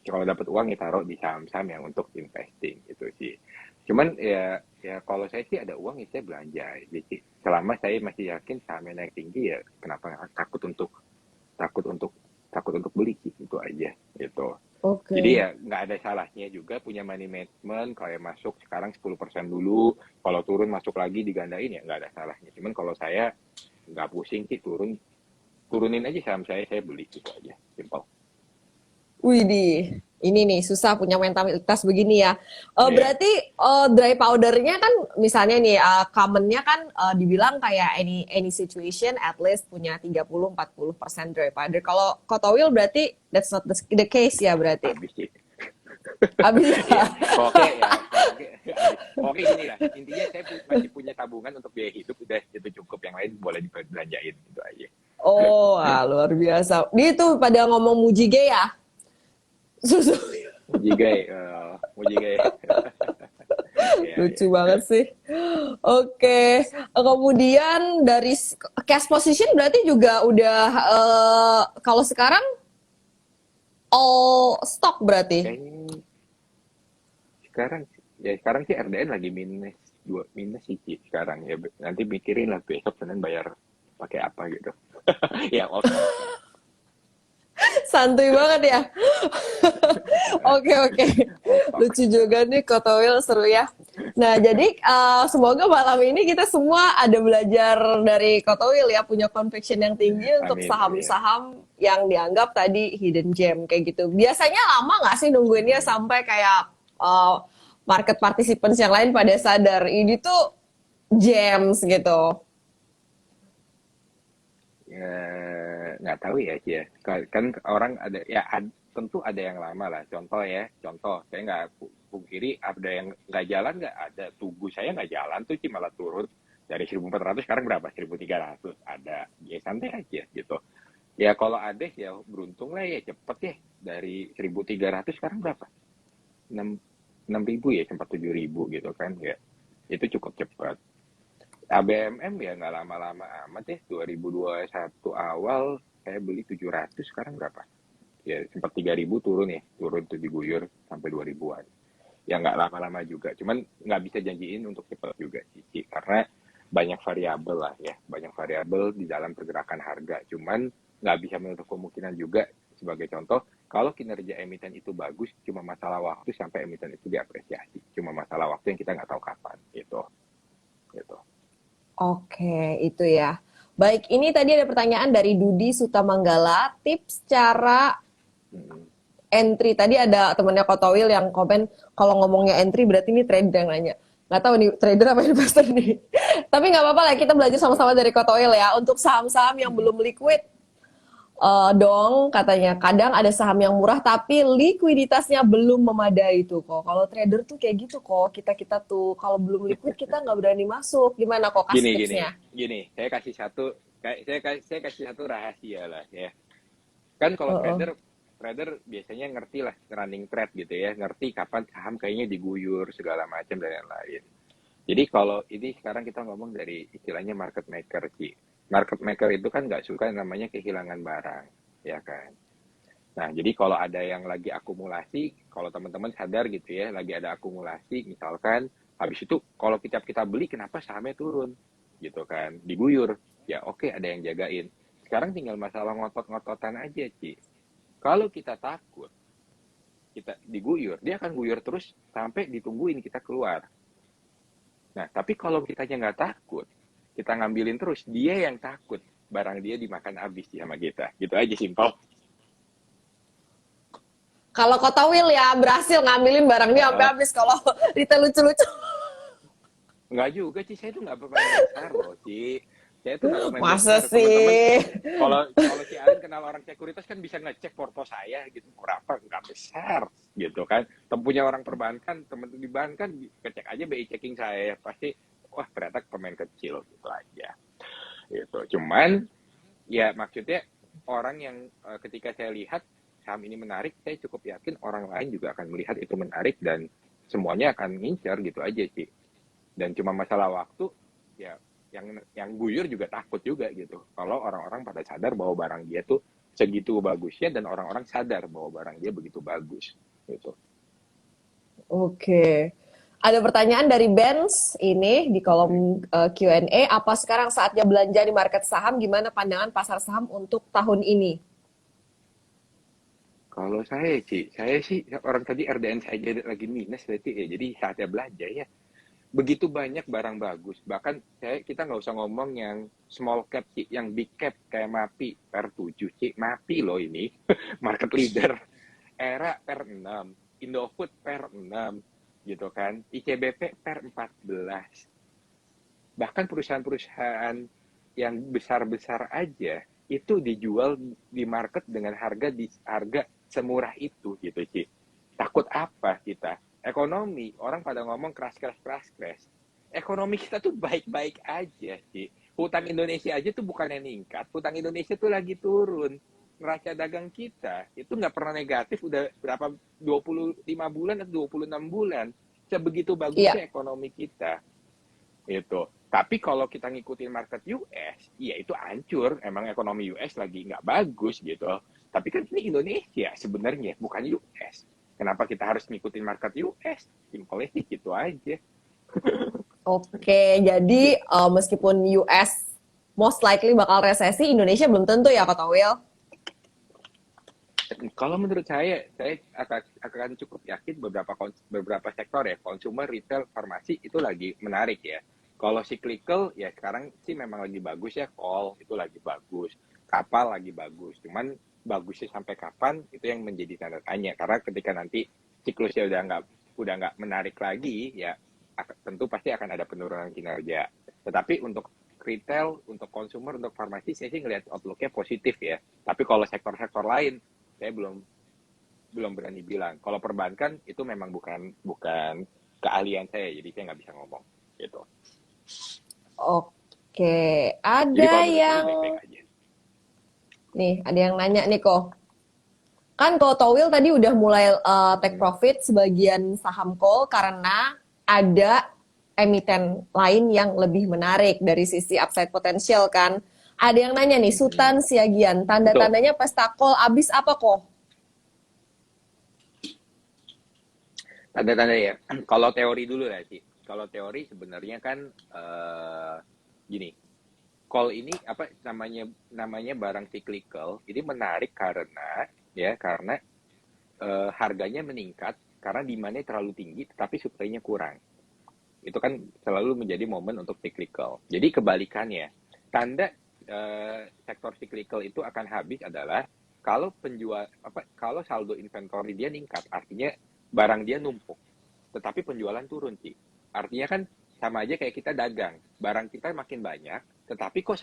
kalau dapat uang ya taruh di saham-saham yang untuk investing itu sih. Cuman ya kalau saya sih ada uang ya saya belanja. Jadi selama saya masih yakin sahamnya naik tinggi ya kenapa takut untuk takut untuk beli sih, itu aja gitu. Jadi Oke. ya nggak ada salahnya juga punya money management, kayak masuk sekarang 10% dulu, kalau turun masuk lagi digandain ya nggak ada salahnya. Cuman kalau saya nggak pusing sih, turunin aja saham saya beli gitu aja, simple. Widih, ini nih susah punya mentalitas begini ya. Iya, Berarti dry powdernya kan misalnya nih commonnya kan dibilang kayak any situation at least punya 30-40% dry powder. Kalau Kotowil berarti that's not the case ya berarti. habis sih. Habis Iya, ya. kalau habis. Oke gini lah, intinya saya masih punya tabungan untuk biaya hidup, udah itu cukup, yang lain boleh dibelanjain gitu aja. Oh, luar biasa. Dia tuh pada ngomong Mujige ya. Susu. Mujigai. Iya, iya. Lucu banget sih. Oke, kemudian dari cash position berarti juga udah kalau sekarang all stock berarti. Kayaknya sekarang sekarang sih RDN lagi minus sih Ci, sekarang ya. Nanti mikirin lah besok Senin bayar pakai apa gitu. Ya, all stock lah. Santuy banget ya. Oke, oke. All stock. Lucu juga nih Kotowil, seru ya. Nah, jadi semoga malam ini kita semua ada belajar dari Kotowil ya, punya conviction yang tinggi untuk Amin, amin. saham-saham yang dianggap tadi hidden gem kayak gitu. Biasanya lama nggak sih nungguinnya Hmm. sampai kayak market participants yang lain pada sadar ini tuh gems gitu. Ya, nggak tahu ya sih ya. Kan orang ada ya, tentu ada yang lama lah. Contoh saya nggak pungkiri ada yang nggak jalan, nggak ada. Tugu saya nggak jalan tuh sih, malah turun dari 1.400 sekarang berapa? 1.300 ada. Ya santai aja gitu. Ya kalau ada ya beruntung lah ya, cepet ya, dari 1.300 sekarang berapa? 6 6.000 ya, sempat 7.000 gitu kan ya. Itu cukup cepat. ABMM ya nggak lama-lama amat ya, 2021 awal saya beli 700, sekarang berapa? Ya sempat 3.000, turun tuh diguyur sampai 2.000-an. Ya nggak lama-lama juga, cuman nggak bisa janjiin untuk cepat juga sih, karena banyak variabel lah ya, banyak variabel di dalam pergerakan harga. Cuman nggak bisa menutup kemungkinan juga, sebagai contoh, kalau kinerja emiten itu bagus, cuma masalah waktu sampai emiten itu diapresiasi. Cuma masalah waktu yang kita nggak tahu kapan gitu. Gitu. Oke, itu ya. Baik, ini tadi ada pertanyaan dari Dudi Sutamanggala, tips cara Mm-mm. entry. Tadi ada temennya Kotowil yang komen kalau ngomongnya entry berarti ini trader yang nanya. Nggak tahu nih trader apa investor nih. Tapi nggak apa-apa lah, kita belajar sama-sama dari Kotowil ya. Untuk saham-saham yang Mm-mm. belum liquid, dong katanya. Kadang ada saham yang murah tapi likuiditasnya belum memadai tuh kok. Kalau trader tuh kayak gitu kok. Kita-kita tuh kalau belum liquid kita nggak berani masuk. Gimana kok kasih Gini, gini, tipsnya? gini. Saya kasih satu rahasia lah ya. Kan kalau Heeh. trader biasanya ngerti lah running trade gitu ya, ngerti kapan saham kayaknya diguyur segala macam dan lain-lain. Jadi kalau ini sekarang kita ngomong dari istilahnya market maker sih. Market maker itu kan nggak suka namanya kehilangan barang, ya kan. Nah, jadi kalau ada yang lagi akumulasi, kalau teman-teman sadar gitu ya, lagi ada akumulasi, misalkan, habis itu kalau kita beli, kenapa sahamnya turun? Gitu kan, diguyur. Ya oke, ada yang jagain. Sekarang tinggal masalah ngotot-ngototan aja, Ci. Kalau kita takut, kita diguyur, dia akan guyur terus sampai ditungguin kita keluar. Nah, tapi kalau kitanya nggak takut, kita ngambilin terus, dia yang takut. Barang dia dimakan habis ya sama kita. Gitu aja, simpel. Kalau Kota Will ya berhasil ngambilin barang dia sampai Heeh. habis. Kalau retail lucu-lucu. Nggak juga, Ci. Saya tuh nggak pemain besar loh, Ci. Saya tuh nggak pemain Masa besar. Teman-teman, sih? kalau kalau Ci Arin kenal orang sekuritas kan bisa ngecek foto saya gitu. Berapa? Nggak besar gitu kan. Punya orang perbankan, teman di bank kan ngecek aja BI checking saya. Pasti, wah ternyata pemain kecil gitu aja. Gitu. Cuman, ya maksudnya orang yang ketika saya lihat saham ini menarik, saya cukup yakin orang lain juga akan melihat itu menarik dan semuanya akan ngincar gitu aja sih. Dan cuma masalah waktu, ya yang guyur juga takut juga gitu. Kalau orang-orang pada sadar bahwa barang dia tuh segitu bagusnya dan orang-orang sadar bahwa barang dia begitu bagus gitu. Oke. Ada pertanyaan dari Benz ini di kolom Q&A. Apa sekarang saatnya belanja di market saham? Gimana pandangan pasar saham untuk tahun ini? Kalau saya sih orang tadi RDN saya jadi lagi minus berarti ya. Jadi saatnya belanja ya. Begitu banyak barang bagus. Bahkan kita nggak usah ngomong yang small cap, Ci, yang big cap kayak MAPI per 7, Ci. MAPI loh ini, market leader. Era per 6, Indofood per 6, gitu kan. ICBP per 14. Bahkan perusahaan-perusahaan yang besar-besar aja itu dijual di market dengan harga semurah itu gitu, Ci. Takut apa kita? Ekonomi, orang pada ngomong keras. Ekonomi kita tuh baik-baik aja sih. Hutang Indonesia aja tuh bukan yang meningkat. Hutang Indonesia tuh lagi turun. Neraca dagang kita itu nggak pernah negatif udah berapa 25 bulan atau 26 bulan. Sebegitu Iya, bagusnya ekonomi kita. Itu. Tapi kalau kita ngikutin market US, ya itu hancur. Emang ekonomi US lagi nggak bagus gitu. Tapi kan ini Indonesia sebenarnya, bukan US. Kenapa kita harus ngikutin market US? Simpelnya sih gitu aja. oke. Jadi meskipun US most likely bakal resesi, Indonesia belum tentu ya, Kota Will. Kalau menurut saya akan cukup yakin beberapa sektor ya, consumer, retail, farmasi itu lagi menarik ya. Kalau cyclical ya sekarang sih memang lagi bagus ya, call itu lagi bagus, kapal lagi bagus. Cuman bagusnya sampai kapan itu yang menjadi tanda tanya. Karena ketika nanti siklusnya udah nggak menarik lagi ya, tentu pasti akan ada penurunan kinerja. Tetapi untuk retail, untuk consumer, untuk farmasi saya sih ngelihat outlook-nya positif ya. Tapi kalau sektor-sektor lain saya belum berani bilang. Kalau perbankan itu memang bukan bukan keahlian saya, jadi saya nggak bisa ngomong gitu. Oke, Jadi ada kalau menurut saya yang baik-baik aja. nih, ada yang nanya nih kok. Kan kalau Towil tadi udah mulai take Hmm. profit sebagian saham call karena ada emiten lain yang lebih menarik dari sisi upside potensial kan. Ada yang nanya nih, Hmm. Sultan Siagian, Betul. tanda-tandanya pesta call abis apa kok? Tanda-tanda ya. Kalau teori dulu ya sih. Kalau teori sebenarnya kan gini. Call ini apa namanya namanya barang cyclical. Ini menarik karena harganya meningkat karena demand-nya terlalu tinggi tetapi supply-nya kurang. Itu kan selalu menjadi momen untuk cyclical. Jadi kebalikannya, tanda sektor cyclical itu akan habis adalah kalau saldo inventory dia meningkat, artinya barang dia numpuk, tetapi penjualan turun sih. Artinya kan sama aja kayak kita dagang, barang kita makin banyak, tetapi kok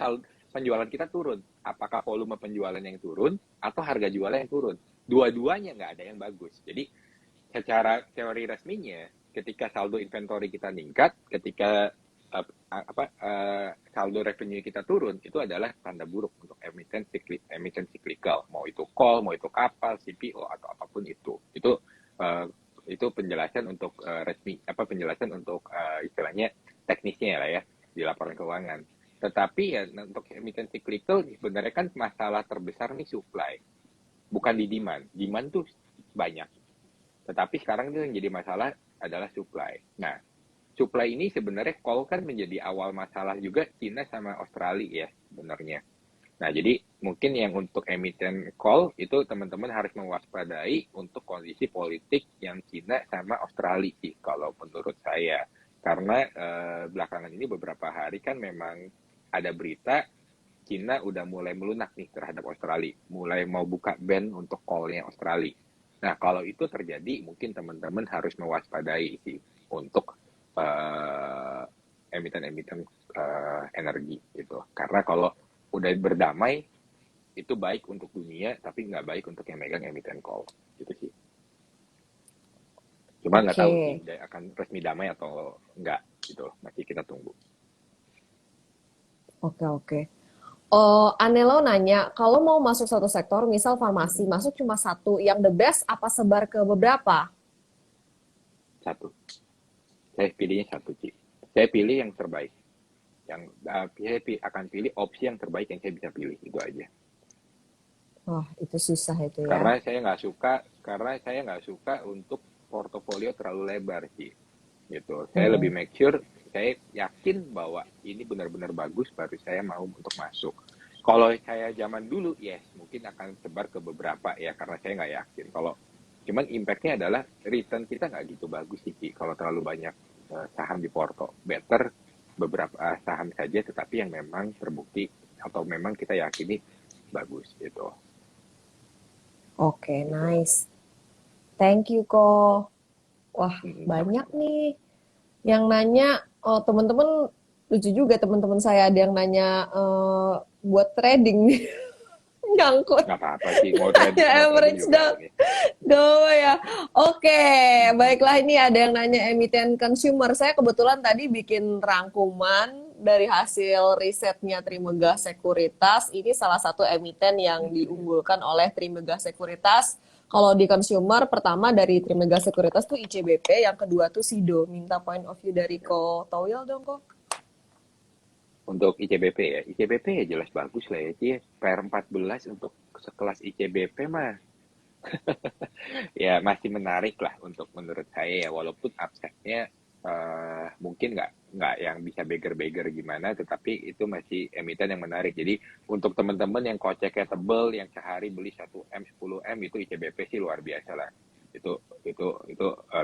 penjualan kita turun. Apakah volume penjualan yang turun atau harga jualnya yang turun? Dua-duanya nggak ada yang bagus. Jadi secara teori resminya, ketika saldo inventory kita meningkat, ketika saldo revenue kita turun, itu adalah tanda buruk untuk emiten cyclical, mau itu call, mau itu kapal, CPO atau apapun itu. Itu penjelasan untuk resmi, penjelasan untuk istilahnya teknisnya lah ya di laporan keuangan. Tetapi ya untuk emiten cyclical sebenarnya kan masalah terbesar nih supply, bukan di demand. Demand tuh banyak. Tetapi sekarang itu yang jadi masalah adalah supply. Nah, supply ini sebenarnya call kan menjadi awal masalah juga Cina sama Australia ya sebenarnya. Nah, jadi mungkin yang untuk emiten call itu teman-teman harus mewaspadai untuk kondisi politik yang Cina sama Australia sih kalau menurut saya. Karena belakangan ini beberapa hari kan memang ada berita Cina udah mulai melunak nih terhadap Australia, mulai mau buka ban untuk call-nya Australia. Nah, kalau itu terjadi, mungkin teman-teman harus mewaspadai sih untuk eh, emiten-emiten energi gitu. Karena kalau udah berdamai, itu baik untuk dunia, tapi nggak baik untuk yang megang emiten call. Gitu sih. Cuma nggak Oke, tahu sih, akan resmi damai atau nggak gitu. Masih kita tunggu. oke, oke. Anelo nanya, kalau mau masuk satu sektor, misal farmasi, Mm-mm. masuk cuma satu, yang the best apa sebar ke beberapa? Satu. Saya pilihnya satu, Ci. Saya pilih yang terbaik. Saya akan pilih opsi yang terbaik yang saya bisa pilih. Itu aja. Wah, itu susah itu ya. Karena saya nggak suka untuk portofolio terlalu lebar sih gitu. Saya lebih Mm-mm. make sure saya yakin bahwa ini benar-benar bagus baru saya mau untuk masuk. Kalau saya zaman dulu yes mungkin akan sebar ke beberapa ya karena saya nggak yakin. Kalau cuman impactnya adalah return kita nggak gitu bagus sih Ki. Kalau terlalu banyak saham di porto better beberapa saham saja tetapi yang memang terbukti atau memang kita yakini bagus gitu. Oke, Gitu. nice. Thank you, Ko. Wah, banyak Sama-sama. nih yang nanya. Oh, teman-teman lucu juga teman-teman saya ada yang nanya buat trading nih. Nyangkut. Nggak apa-apa sih, mau Ya trading average juga down. boleh. Doa ya. Oke, Mm-mm. baiklah ini ada yang nanya emiten consumer. Saya kebetulan tadi bikin rangkuman dari hasil risetnya Trimegah Sekuritas. Ini salah satu emiten yang diunggulkan oleh Trimegah Sekuritas. Kalau di consumer, pertama dari Trimegah Sekuritas tuh ICBP, yang kedua tuh SIDO. Minta point of view dari Ko Towil dong, Ko. Untuk ICBP ya, ICBP ya jelas bagus lah ya, Ci. PR14 untuk sekelas ICBP mah ya masih menarik lah untuk menurut saya ya, walaupun upside-nya mungkin nggak yang bisa beggar-beggar gimana, tetapi itu masih emiten yang menarik. Jadi untuk teman-teman yang koceknya tebel, yang sehari beli 1M, 10M, itu ICBP sih luar biasa lah. Itu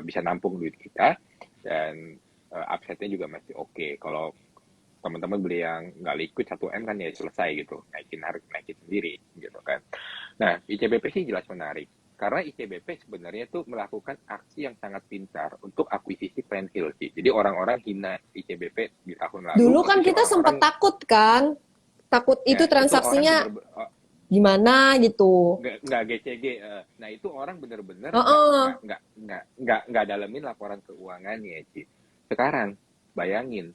bisa nampung duit kita, dan upside-nya juga masih oke. Kalau teman-teman beli yang nggak liquid 1M kan ya selesai gitu, naikin harga, naikin sendiri gitu kan. Nah, ICBP sih jelas menarik. Karena ICBP sebenarnya tuh melakukan aksi yang sangat pintar untuk akuisisi Penhill sih. Jadi orang-orang hina ICBP di tahun lalu, Dulu kan posisi kita sempat orang-orang, takut kan? Takut itu ya itu orang transaksinya bener gimana gitu. nggak GCG. Nah itu orang bener-bener Heeh. nggak dalemin laporan keuangannya, Ci. Sekarang bayangin,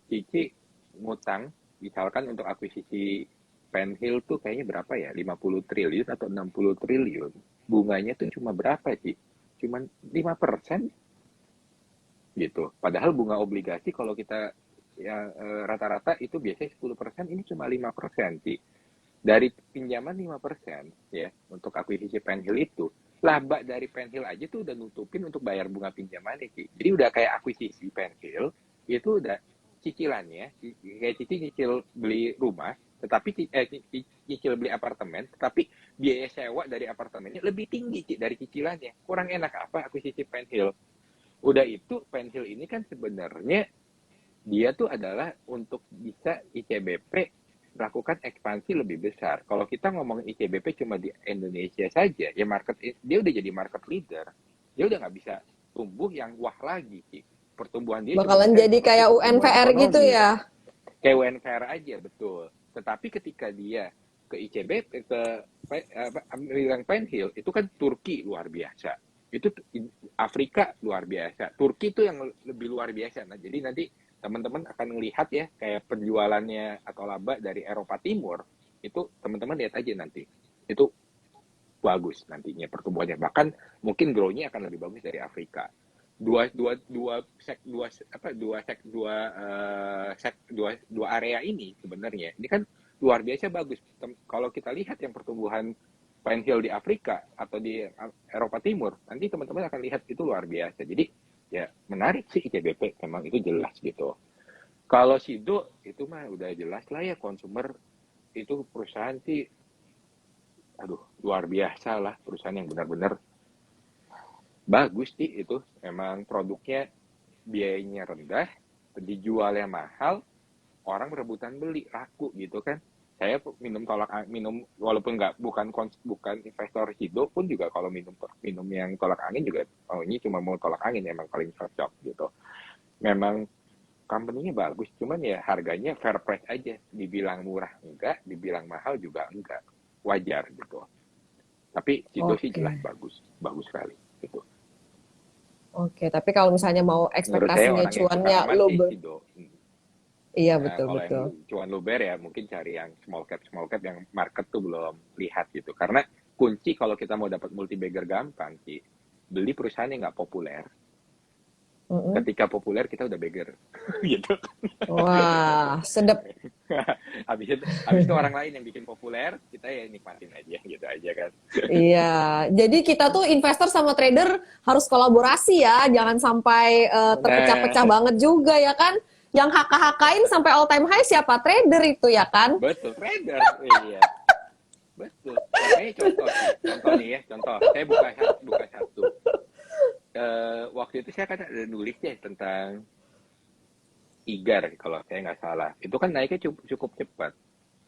Cici ngutang misalkan untuk akuisisi Penhill tuh kayaknya berapa ya? 50 triliun atau 60 triliun. Bunganya tuh cuma berapa sih? Cuman 5% gitu. Padahal bunga obligasi kalau kita ya rata-rata itu biasanya 10%, ini cuma 5% sih. Dari pinjaman 5% ya untuk akuisisi Penhill itu, laba dari Penhill aja tuh udah nutupin untuk bayar bunga pinjamannya sih. Jadi udah kayak akuisisi Penhill itu udah cicilannya kayak Cici nyicil beli rumah, tetapi nyicil beli apartemen, tetapi biaya sewa dari apartemennya lebih tinggi dari cicilannya. Kurang enak apa akuisisi Penhill. Udah itu Penhill ini kan sebenarnya dia tuh adalah untuk bisa ICBP melakukan ekspansi lebih besar. Kalau kita ngomongin ICBP cuma di Indonesia saja, ya dia udah jadi market leader. Dia udah nggak bisa tumbuh yang wah lagi sih. Pertumbuhan dia cuma Bakalan bisa jadi seperti kayak pertumbuhan UNVR gitu ekonomi. ya. Kayak UNVR aja, betul. Tetapi ketika dia ke ICBP, ke bilang Penhill, itu kan Turki luar biasa. Itu Afrika luar biasa. Turki itu yang lebih luar biasa. Nah, jadi nanti teman-teman akan melihat ya kayak penjualannya atau laba dari Eropa Timur, itu teman-teman lihat aja nanti. Itu bagus nantinya pertumbuhannya. Bahkan mungkin grow-nya akan lebih bagus dari Afrika. Dua dua dua sek dua apa dua sek dua sek dua area ini sebenarnya ini kan luar biasa bagus. Kalau kita lihat yang pertumbuhan Pine Hill di Afrika atau di Eropa Timur, nanti teman-teman akan lihat itu luar biasa. Jadi ya menarik sih ICBP, memang itu jelas gitu. Kalau Sido itu mah udah jelas lah ya, konsumer itu perusahaan sih, aduh luar biasa lah, perusahaan yang benar-benar bagus sih itu. Emang produknya biayanya rendah, dijualnya mahal, orang berebutan beli, laku gitu kan. Saya minum walaupun bukan investor hidup pun juga kalau minum yang tolak angin juga, oh ini cuma mau tolak angin emang paling cocok gitu. Memang company-nya bagus, cuman ya harganya fair price aja. Dibilang murah enggak, dibilang mahal juga enggak. Wajar gitu. Tapi Cido sih jelas Oke. bagus, bagus sekali gitu. Oke, tapi kalau misalnya mau Menurut saya ekspektasinya orang yang suka cuannya aman lo sih Cido. iya Nah, betul kalau yang betul. cuan luber ya mungkin cari yang small cap yang market tuh belum lihat gitu. Karena kunci kalau kita mau dapat multi bagger gampang sih, beli perusahaan yang nggak populer. Mm-mm. Ketika populer kita udah bagger gitu. Wah, sedep. habis itu orang lain yang bikin populer, kita ya nikmatin aja gitu aja kan. Iya, jadi kita tuh investor sama trader harus kolaborasi ya, jangan sampai terpecah-pecah Nah, banget juga ya kan. Yang haka-hakain sampai all time high siapa? Trader itu ya kan? betul trader. Iya, betul. Makanya contoh sih, contoh nih ya, contoh. Saya buka satu. Waktu itu saya kan ada nulis ya tentang IGAR kalau saya nggak salah. Itu kan naiknya cukup cepat.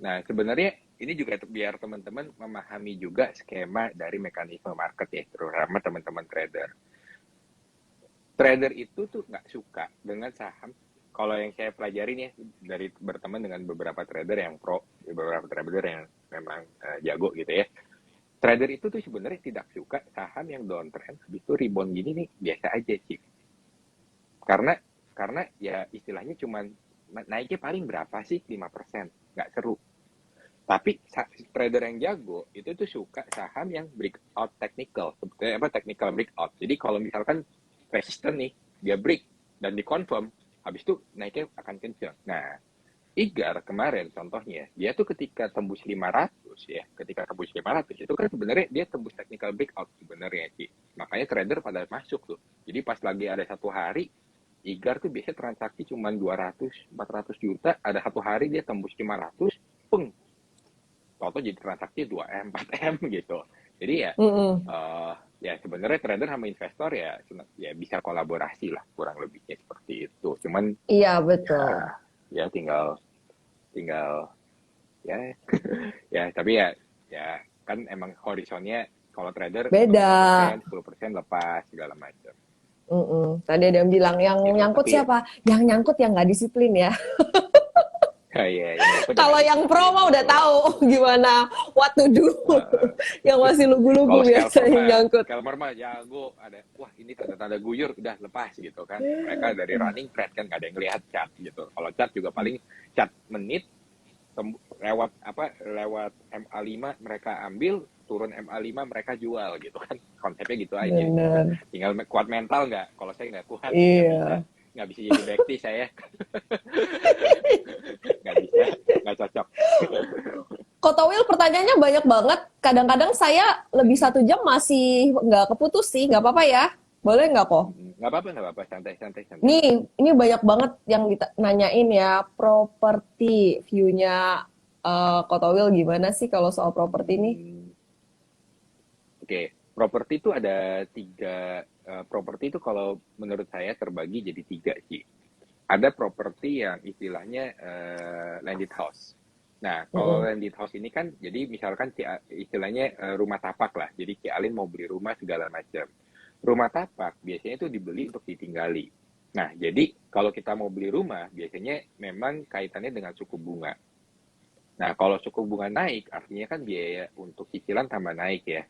Nah, sebenarnya ini juga biar teman-teman memahami juga skema dari mekanisme market ya, terutama teman-teman trader. Trader itu tuh nggak suka dengan saham. Kalau yang saya pelajari nih dari berteman dengan beberapa trader yang pro, beberapa trader yang memang jago gitu ya. Trader itu tuh sebenarnya tidak suka saham yang downtrend, habis itu rebound gini nih biasa aja sih. Karena karena ya istilahnya cuman naiknya paling berapa sih 5%, nggak seru. Tapi trader yang jago itu tuh suka saham yang breakout technical, sebetulnya apa technical breakout. Jadi kalau misalkan resisten nih, dia break dan dikonfirm, habis itu naiknya akan kencang. Nah, IGAR kemarin contohnya, dia tuh ketika tembus 500 ya, ketika tembus 500 itu kan sebenarnya dia tembus technical breakout sebenarnya sih. Makanya trader pada masuk tuh. Jadi pas lagi ada satu hari, IGAR tuh biasanya transaksi cuma 200, 400 juta, ada satu hari dia tembus 500, peng, toto jadi transaksi 2M, 4M gitu. Jadi ya Mm-mm. ya sebenarnya trader sama investor ya bisa kolaborasi lah kurang lebihnya seperti itu. Cuman Iya ya betul. ya tinggal tinggal ya ya tapi ya kan emang horizonnya kalau trader Beda. 25%, 10% lepas segala macam Mm-mm. Tadi ada yang bilang yang gitu. nyangkut Tapi siapa? Yang nyangkut yang nggak disiplin ya. ya yang nyangkut yang Kalau nggak yang pro disiplin mah udah betul. tahu gimana what to do. Uh, Yang masih lugu-lugu Kalau biasanya nyangkut. scalper mah jago, ada wah ini tanda-tanda guyur udah lepas gitu kan. Mereka dari running trade kan nggak ada yang lihat chart gitu. Kalau chart juga paling chart menit lewat MA5 mereka ambil, turun MA5 mereka jual gitu kan. Konsepnya gitu aja. Bener. Tinggal kuat mental nggak? Kalau saya nggak kuat, Iya. nggak bisa jadi backti saya. Nggak bisa, nggak cocok. Kota Will pertanyaannya banyak banget. Kadang-kadang saya lebih 1 jam masih nggak keputus sih. Nggak apa-apa ya? Boleh nggak kok? Nggak apa-apa, santai, santai, santai. Ini banyak banget yang nanyain ya. Properti view-nya Kota Will gimana sih kalau soal properti ini? Hmm, Oke, properti itu ada tiga. Properti itu kalau menurut saya terbagi jadi tiga sih. Ada properti yang istilahnya landed house. Nah, kalau Mm-mm. landed house ini kan, jadi misalkan istilahnya rumah tapak lah. Jadi Ci Alin mau beli rumah segala macam. Rumah tapak biasanya itu dibeli untuk ditinggali. Nah, jadi kalau kita mau beli rumah, biasanya memang kaitannya dengan suku bunga. Nah, kalau suku bunga naik, artinya kan biaya untuk cicilan tambah naik ya.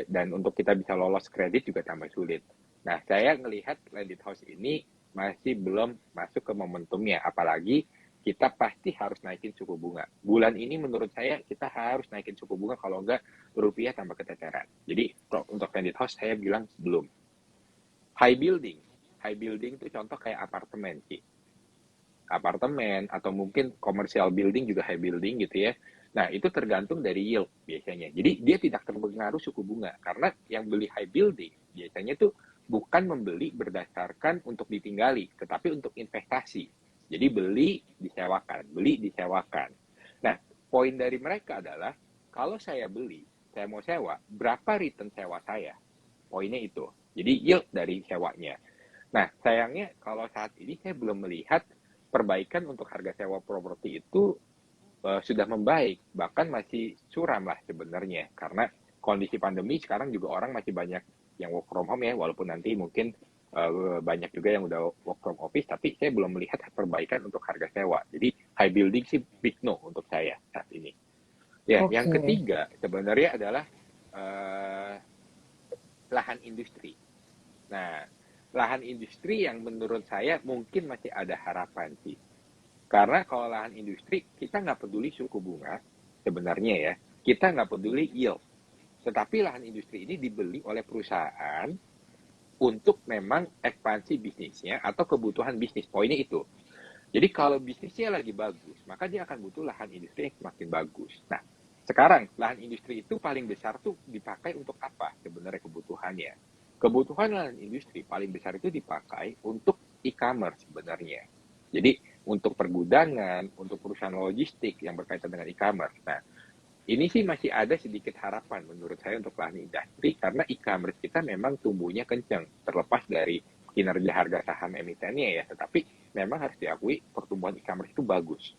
Dan untuk kita bisa lolos kredit juga tambah sulit. Nah, saya melihat landed house ini masih belum masuk ke momentumnya, apalagi kita pasti harus naikin suku bunga. Bulan ini menurut saya kita harus naikin suku bunga, kalau enggak rupiah tambah keteteran. Jadi untuk landed house saya bilang belum. High building, high building itu contoh kayak apartemen sih. Apartemen atau mungkin commercial building juga high building gitu ya. Nah, itu tergantung dari yield biasanya. Jadi dia tidak terpengaruh suku bunga karena yang beli high building biasanya tuh bukan membeli berdasarkan untuk ditinggali, tetapi untuk investasi. Jadi beli disewakan. Nah, poin dari mereka adalah kalau saya beli, saya mau sewa, berapa return sewa saya? Poinnya itu. Jadi yield dari sewanya. Nah, sayangnya kalau saat ini saya belum melihat perbaikan untuk harga sewa properti itu sudah membaik, bahkan masih suram lah sebenarnya, karena kondisi pandemi sekarang juga orang masih banyak yang work from home ya, walaupun nanti mungkin banyak juga yang udah work from office, tapi saya belum melihat perbaikan untuk harga sewa. Jadi high building sih big no untuk saya saat ini. Ya, yang Oke. ketiga sebenarnya adalah eh, lahan industri. Nah, lahan industri yang menurut saya mungkin masih ada harapan sih. Karena kalau lahan industri, kita nggak peduli suku bunga, sebenarnya ya. Kita nggak peduli yield. Tetapi lahan industri ini dibeli oleh perusahaan untuk memang ekspansi bisnisnya atau kebutuhan bisnis. Poinnya itu. Jadi kalau bisnisnya lagi bagus, maka dia akan butuh lahan industri yang semakin bagus. Nah, sekarang lahan industri itu paling besar tuh dipakai untuk apa sebenarnya kebutuhannya? Kebutuhan lahan industri paling besar itu dipakai untuk e-commerce sebenarnya. Jadi untuk pergudangan, untuk perusahaan logistik yang berkaitan dengan e-commerce. Nah, ini sih masih ada sedikit harapan menurut saya untuk lahan industri karena e-commerce kita memang tumbuhnya kencang terlepas dari kinerja harga saham emitennya ya, tetapi memang harus diakui pertumbuhan e-commerce itu bagus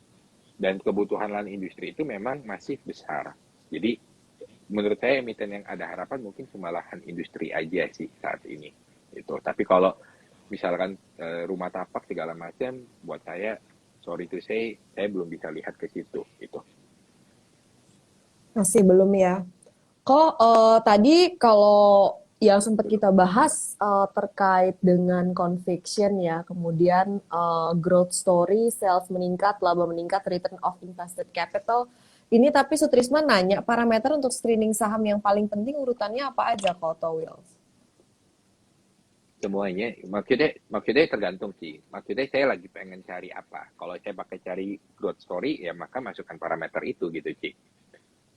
dan kebutuhan lahan industri itu memang masih besar. Jadi menurut saya emiten yang ada harapan mungkin cuma lahan industri aja sih saat ini. Itu. Tapi kalau misalkan rumah tapak segala macam, buat saya sorry to say, saya belum bisa lihat ke situ. Itu. Masih belum ya. Kok tadi kalau yang sempat kita bahas terkait dengan conviction ya, kemudian growth story, sales meningkat, laba meningkat, return of invested capital. Ini tapi Sutrisman nanya parameter untuk screening saham yang paling penting urutannya apa aja kok Wills? Semuanya, maksudnya tergantung sih. Maksudnya saya lagi pengen cari apa. Kalau saya pakai cari growth story, ya maka masukkan parameter itu gitu, Ci.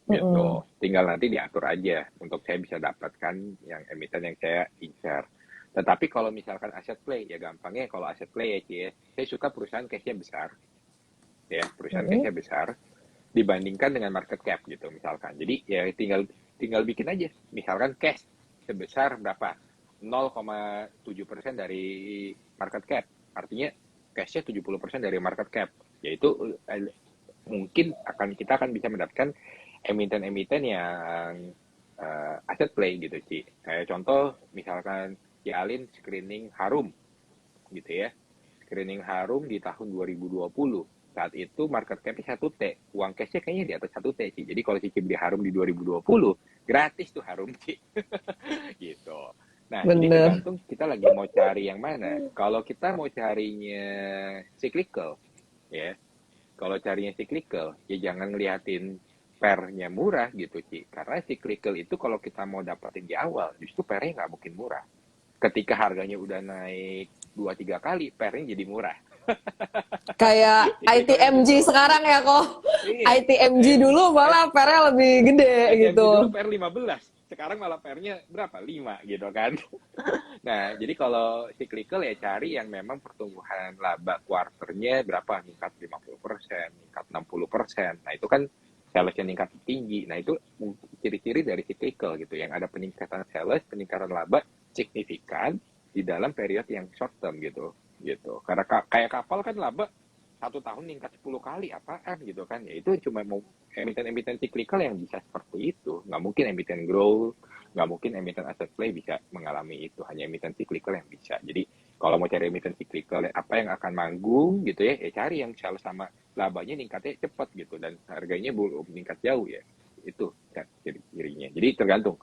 Gitu. Mm-mm. Tinggal nanti diatur aja untuk saya bisa dapatkan yang emiten yang saya incar. Tetapi kalau misalkan aset play, ya gampangnya kalau aset play ya, Ci, ya. Saya suka perusahaan cashnya besar, ya perusahaan Mm-mm. cashnya besar dibandingkan dengan market cap gitu misalkan. Jadi ya tinggal bikin aja. Misalkan cash sebesar berapa? 0,7% dari market cap. Artinya cashnya 70% dari market cap. Yaitu mungkin kita akan bisa mendapatkan emiten-emiten yang aset play gitu sih. Kayak contoh misalkan Alin screening Harum gitu ya. Screening Harum di tahun 2020. Saat itu market cap-nya 1T. Uang cashnya kayaknya di atas 1T sih. Jadi kalau Cici beli Harum di 2020, gratis tuh Harum sih. Gitu. Nah, jadi Bener. tergantung kita lagi mau cari yang mana. Kalau kita mau carinya cyclical, ya. Kalau carinya cyclical, ya jangan ngeliatin pernya murah gitu, Ci. Karena cyclical itu kalau kita mau dapetin di awal, justru pernya nggak mungkin murah. Ketika harganya udah naik 2-3 kali, pernya jadi murah. Kayak Cyclicalnya ITMG gitu. sekarang ya kok. Iya, ITMG dulu malah pernya lebih gede ITMG dulu gitu. per 15, sekarang malah pernya berapa? 5 gitu kan. Nah, jadi kalau cyclical ya cari yang memang pertumbuhan laba kuarternya berapa, meningkat 50%, meningkat 60%. Nah, itu kan salesnya meningkat tinggi. Nah, itu ciri-ciri dari cyclical gitu, yang ada peningkatan sales, peningkatan laba signifikan di dalam periode yang short term gitu. Gitu. Karena kayak kapal kan laba 1 tahun meningkat 10 kali apaan gitu kan. Ya itu cuma mau emiten-emiten cyclical yang bisa seperti itu. Nggak mungkin emiten growth, nggak mungkin emiten asset play bisa mengalami itu. Hanya emiten cyclical yang bisa. Jadi kalau mau cari emiten cyclical apa yang akan manggung gitu ya, cari yang sales sama labanya ningkatnya cepat gitu dan harganya belum meningkat jauh ya. Itu kan ciri-cirinya. Jadi tergantung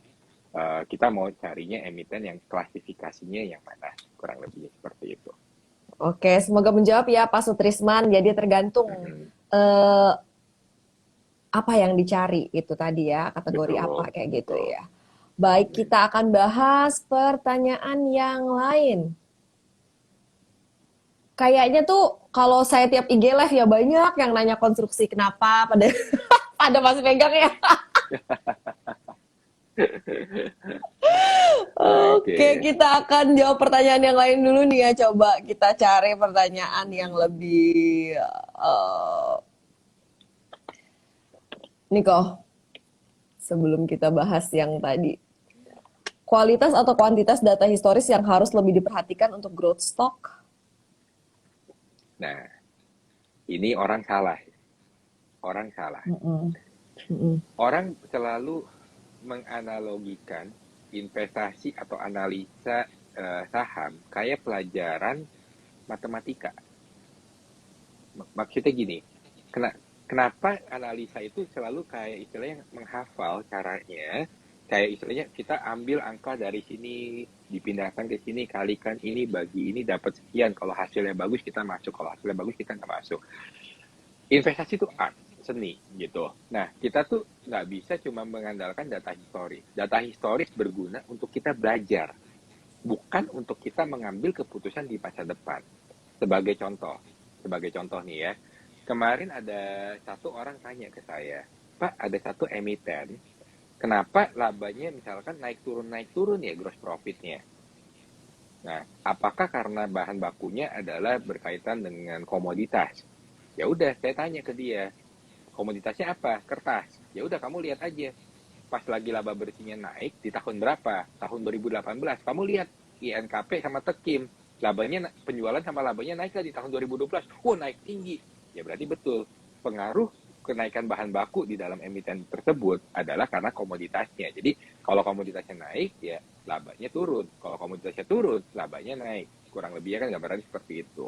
kita mau carinya emiten yang klasifikasinya yang mana, kurang lebihnya seperti itu. Oke, semoga menjawab ya Pak Sutrisman. Jadi tergantung Mm-mm. eh, apa yang dicari itu tadi ya, kategori apa Betul, kayak gitu betul. ya. Baik, Amin. kita akan bahas pertanyaan yang lain. Kayaknya tuh kalau saya tiap IG live ya banyak yang nanya konstruksi kenapa pada pada masih pegang ya. Oke, Oke. kita akan jawab pertanyaan yang lain dulu nih ya. Coba kita cari pertanyaan yang lebih Niko, sebelum kita bahas yang tadi. Kualitas atau kuantitas data historis yang harus lebih diperhatikan untuk growth stock? Nah, ini orang salah. orang salah. Mm-mm. Mm-mm. Orang selalu menganalogikan investasi atau analisa saham kayak pelajaran matematika. Maksudnya gini, kenapa analisa itu selalu kayak istilahnya menghafal caranya, kayak istilahnya kita ambil angka dari sini, dipindahkan ke sini, kalikan ini, bagi ini, dapat sekian. Kalau hasilnya bagus kita masuk, kalau hasilnya bagus kita nggak masuk. Investasi itu art, seni gitu. Nah, kita tuh nggak bisa cuma mengandalkan data historis. Data historis berguna untuk kita belajar, bukan untuk kita mengambil keputusan di masa depan. Sebagai contoh nih ya, kemarin ada satu orang tanya ke saya, Pak, ada satu emiten, kenapa labanya misalkan naik turun ya gross profitnya? Nah, apakah karena bahan bakunya adalah berkaitan dengan komoditas? Ya udah, saya tanya ke dia, komoditasnya apa? Kertas. Ya udah, kamu lihat aja. Pas lagi laba bersihnya naik di tahun berapa? Tahun 2018. Kamu lihat INKP sama Tekim. Penjualan sama labanya naik di tahun 2012. Naik tinggi. Ya berarti betul. Pengaruh kenaikan bahan baku di dalam emiten tersebut adalah karena komoditasnya. Jadi kalau komoditasnya naik, ya labanya turun. Kalau komoditasnya turun, labanya naik. Kurang lebihnya kan gambarannya seperti itu.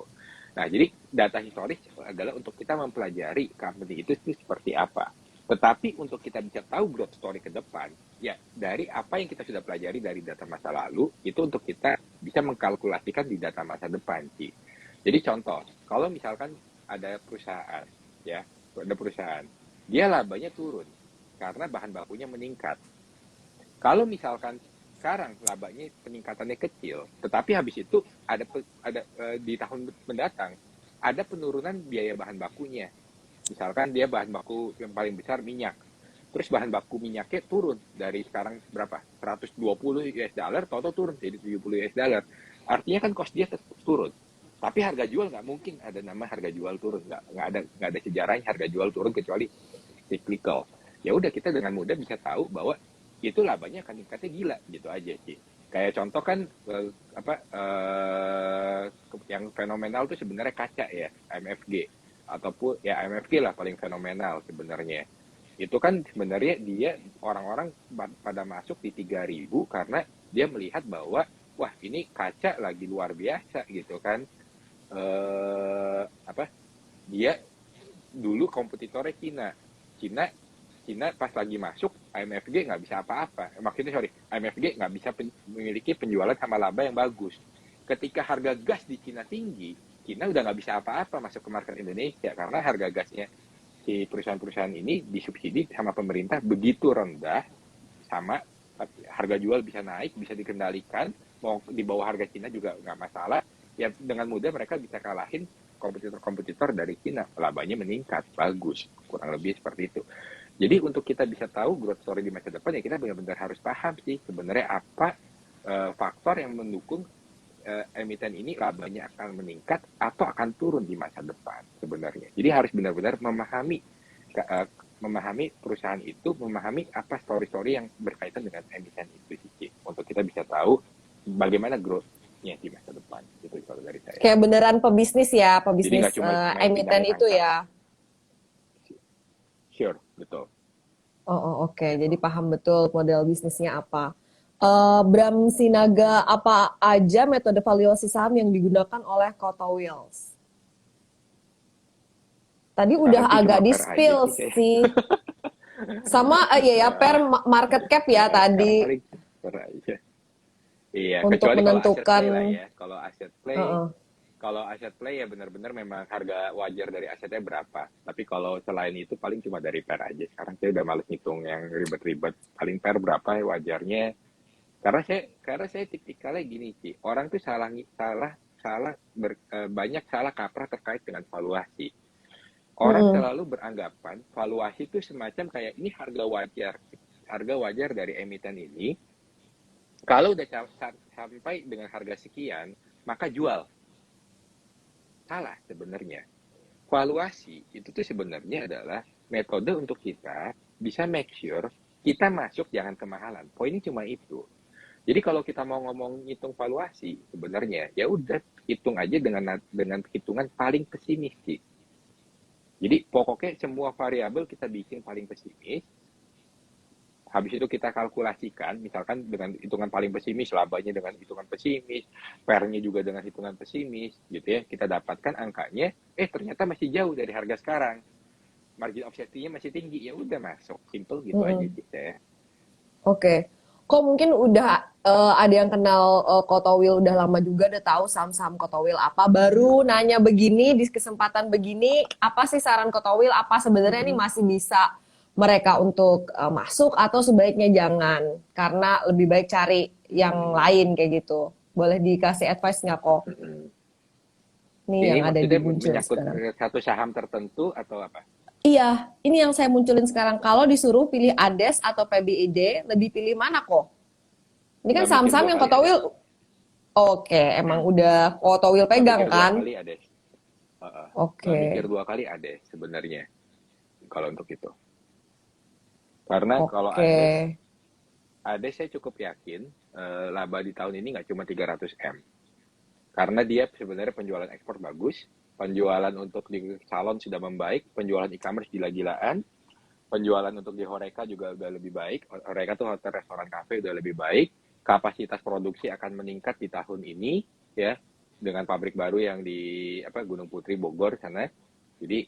Nah, jadi data historis adalah untuk kita mempelajari company itu seperti apa. Tetapi untuk kita bisa tahu growth story ke depan, ya dari apa yang kita sudah pelajari dari data masa lalu, itu untuk kita bisa mengkalkulasikan di data masa depan, Ci. Jadi contoh, kalau misalkan ada perusahaan, ya, ada perusahaan, dia labanya turun karena bahan bakunya meningkat. Kalau misalkan sekarang labanya peningkatannya kecil, tetapi habis itu ada di tahun mendatang ada penurunan biaya bahan bakunya. Misalkan dia bahan baku yang paling besar minyak. Terus bahan baku minyaknya turun dari sekarang berapa? 120 US dollar, total turun jadi 70 US dollar. Artinya kan cost dia turun. Tapi harga jual nggak mungkin ada nama harga jual turun, nggak ada sejarahnya harga jual turun kecuali cyclical. Ya udah, kita dengan mudah bisa tahu bahwa itu labanya akan meningkatnya gila gitu aja sih. Kayak contoh kan yang fenomenal tuh sebenarnya kaca ya, MFG, ataupun ya MFG lah paling fenomenal sebenarnya. Itu kan sebenarnya dia orang-orang pada masuk di 3.000 karena dia melihat bahwa wah ini kaca lagi luar biasa gitu kan. Apa dia dulu kompetitornya Cina. Cina Cina pas lagi masuk IMFG nggak bisa apa-apa. Maksudnya IMFG nggak bisa memiliki penjualan sama laba yang bagus. Ketika harga gas di Cina tinggi, Cina udah nggak bisa apa-apa masuk ke market Indonesia karena harga gasnya si perusahaan-perusahaan ini disubsidi sama pemerintah begitu rendah, sama harga jual bisa naik, bisa dikendalikan, mau di bawah harga Cina juga nggak masalah. Ya dengan mudah mereka bisa kalahin kompetitor-kompetitor dari Cina, labanya meningkat, bagus, kurang lebih seperti itu. Jadi untuk kita bisa tahu growth story di masa depan, ya kita benar-benar harus paham sih sebenarnya apa faktor yang mendukung emiten ini labanya akan meningkat atau akan turun di masa depan sebenarnya. Jadi harus benar-benar memahami perusahaan itu, memahami apa story-story yang berkaitan dengan emiten itu sih, untuk kita bisa tahu bagaimana growth-nya di masa depan. Itu kalau dari saya. Kayak beneran pebisnis ya, Jadi pebisnis nggak cuma main emiten pindahin itu angka. ya. Sure, betul. Oke. Gitu. Jadi paham betul model bisnisnya apa. Bram Sinaga, apa aja metode valuasi saham yang digunakan oleh Kota Wheels? Tadi udah Tadi agak cuma per aja di-spill sih saya. sih. Sama ya per market cap ya Per tadi paling per aja. Iya, untuk kecuali kalau aset menentukan. play lah ya. Uh-uh. Kalau aset play ya benar-benar memang harga wajar dari asetnya berapa. Tapi kalau selain itu paling cuma dari per aja. Sekarang saya udah males ngitung yang ribet-ribet. Paling per berapa ya wajarnya. Karena saya tipikalnya gini sih. Orang tuh banyak salah kaprah terkait dengan valuasi. Orang Mm-mm. selalu beranggapan valuasi itu semacam kayak ini harga wajar dari emiten ini. Kalau udah sampai dengan harga sekian, maka jual. Salah sebenarnya. Valuasi itu tuh sebenarnya adalah metode untuk kita bisa make sure kita masuk jangan kemahalan. Poinnya cuma itu. Jadi kalau kita mau ngomong hitung valuasi, sebenarnya ya udah hitung aja dengan hitungan paling pesimis sih. Jadi pokoknya semua variabel kita bikin paling pesimis, habis itu kita kalkulasikan, misalkan dengan hitungan paling pesimis, labanya dengan hitungan pesimis, pernya juga dengan hitungan pesimis, gitu ya. Kita dapatkan angkanya, ternyata masih jauh dari harga sekarang. Margin of safety-nya masih tinggi, ya udah masuk. Simple gitu aja Mm-mm. sih saya. Oke. Kok mungkin udah ada yang kenal Kotowil udah lama juga, udah tahu saham-saham Kotowil apa. Baru nanya begini di kesempatan begini, apa sih saran Kotowil? Apa sebenarnya ini masih bisa mereka untuk masuk atau sebaiknya jangan? Karena lebih baik cari yang Hmm. lain kayak gitu. Boleh dikasih advice nggak kok? Hmm. Nih Ini yang ada di maksudnya muncul menyangkut sekarang. satu saham tertentu atau apa? Iya, ini yang saya munculin sekarang. Kalau disuruh pilih ADES atau PBID, lebih pilih mana kok? Ini kan Nggak mikir saham-saham dua yang kali ada. Kotowil. Oke, emang udah Kotowil Nggak pegang mikir dua kan? kali ada. Nggak Oke, mikir dua kali ada sebenarnya kalau untuk itu. Karena kalau oke. Ades saya cukup yakin laba di tahun ini nggak cuma 300 M. Karena dia sebenarnya penjualan ekspor bagus, penjualan untuk di salon sudah membaik, penjualan e-commerce gila-gilaan, penjualan untuk di Horeca juga udah lebih baik. Horeca tuh hotel, restoran, kafe udah lebih baik. Kapasitas produksi akan meningkat di tahun ini, ya, dengan pabrik baru yang di Gunung Putri, Bogor sana. Jadi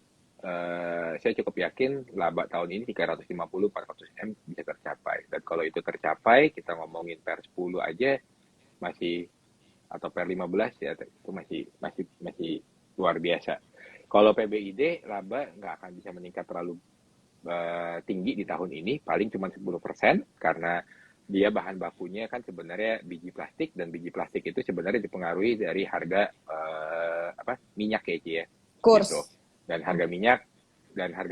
saya cukup yakin laba tahun ini 350-400 M bisa tercapai. Dan kalau itu tercapai, kita ngomongin per 10 aja masih, atau per 15 ya, itu masih luar biasa. Kalau PBID laba nggak akan bisa meningkat terlalu tinggi di tahun ini, paling cuma 10%, karena dia bahan bakunya kan sebenarnya biji plastik, dan biji plastik itu sebenarnya dipengaruhi dari harga minyak ya Ci, ya gitu. Kurs. Dan harga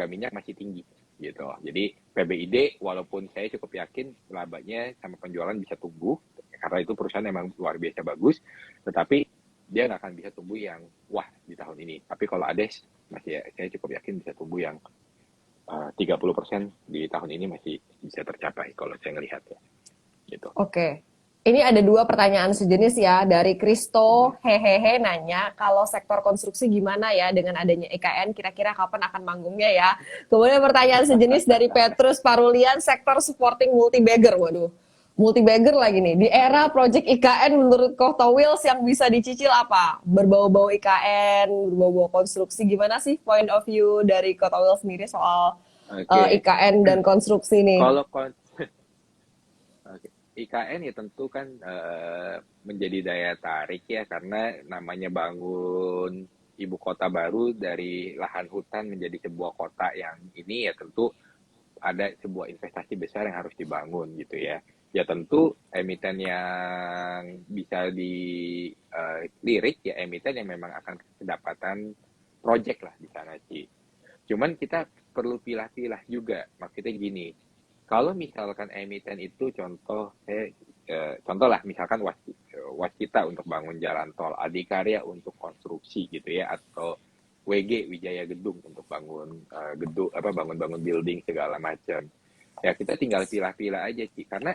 minyak masih tinggi gitu. Jadi PBID walaupun saya cukup yakin labanya sama penjualan bisa tumbuh karena itu perusahaan memang luar biasa bagus, tetapi dia nggak akan bisa tumbuh yang wah di tahun ini. Tapi kalau Ades masih saya cukup yakin bisa tumbuh yang 30% di tahun ini masih bisa tercapai kalau saya ngelihat ya gitu. Oke. Ini ada dua pertanyaan sejenis ya dari Kristo hehehe nanya kalau sektor konstruksi gimana ya dengan adanya EKN kira-kira kapan akan manggungnya ya. Kemudian pertanyaan sejenis dari Petrus Parulian sektor supporting multi-bagger. Waduh, multi-bagger lagi nih. Di era project IKN menurut Kota Wills yang bisa dicicil apa? Berbau-bau IKN, berbau-bau konstruksi. Gimana sih point of view dari Kota Wills sendiri soal Oke. IKN dan konstruksi nih? Kalau IKN ya tentu kan menjadi daya tarik ya, karena namanya bangun ibu kota baru dari lahan hutan menjadi sebuah kota yang ini, ya tentu ada sebuah investasi besar yang harus dibangun gitu ya. Ya tentu emiten yang bisa dilirik ya emiten yang memang akan kedapatan project lah di sana sih. Cuman kita perlu pilah-pilah juga. Maksudnya gini, kalau misalkan emiten itu contoh lah misalkan Waskita untuk bangun jalan tol, Adikarya untuk konstruksi gitu ya, atau WG Wijaya Gedung untuk bangun gedung bangun-bangun building segala macam. Ya kita tinggal pilah-pilah aja sih, karena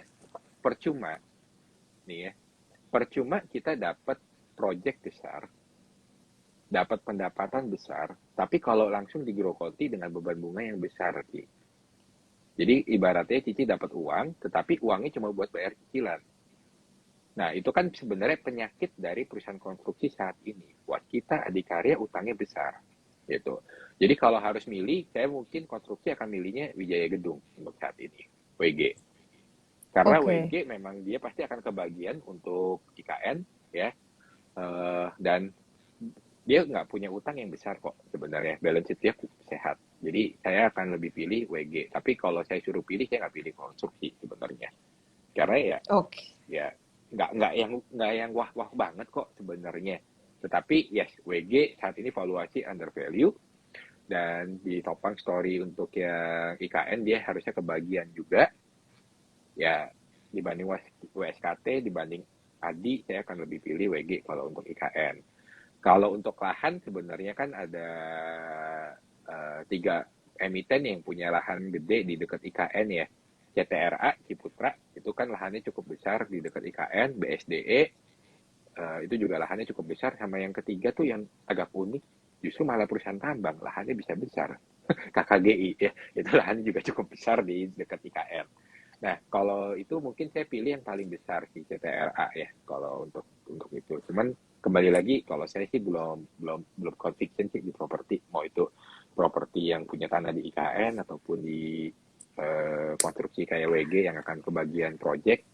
percuma nih ya, percuma kita dapat project besar, dapat pendapatan besar, tapi kalau langsung digerogoti dengan beban bunga yang besar sih. Jadi ibaratnya Cici dapat uang, tetapi uangnya cuma buat bayar cicilan. Nah, itu kan sebenarnya penyakit dari perusahaan konstruksi saat ini. Waskita, Adikarya utangnya besar. Gitu. Jadi kalau harus milih, saya mungkin konstruksi akan milihnya Wijaya Gedung untuk saat ini, WG. Karena Oke. WG memang dia pasti akan kebagian untuk IKN, ya, dan dia nggak punya utang yang besar kok sebenarnya, balance sheet-nya sehat. Jadi saya akan lebih pilih WG. Tapi kalau saya suruh pilih, saya nggak pilih konstruksi sebenarnya. Karena ya, Oke. ya nggak yang wah-wah banget kok sebenarnya. Tetapi yes, WG saat ini valuasi under value, dan di topang story untuk yang IKN dia harusnya kebagian juga. Ya dibanding WSKT, dibanding Adi, saya akan lebih pilih WG kalau untuk IKN. Kalau untuk lahan sebenarnya kan ada 3 emiten yang punya lahan gede di dekat IKN ya. CTRA, Ciputra, itu kan lahannya cukup besar di dekat IKN, BSDE, itu juga lahannya cukup besar, sama yang ketiga tuh yang agak unik. justru malah perusahaan tambang lahannya bisa besar. KKGI ya, itu lahannya juga cukup besar di dekat IKN. Nah, kalau itu mungkin saya pilih yang paling besar sih CTRA ya, kalau untuk itu. Cuman kembali lagi, kalau saya sih belum conviction sih di properti, mau itu properti yang punya tanah di IKN ataupun di konstruksi kayak WG yang akan kebagian project,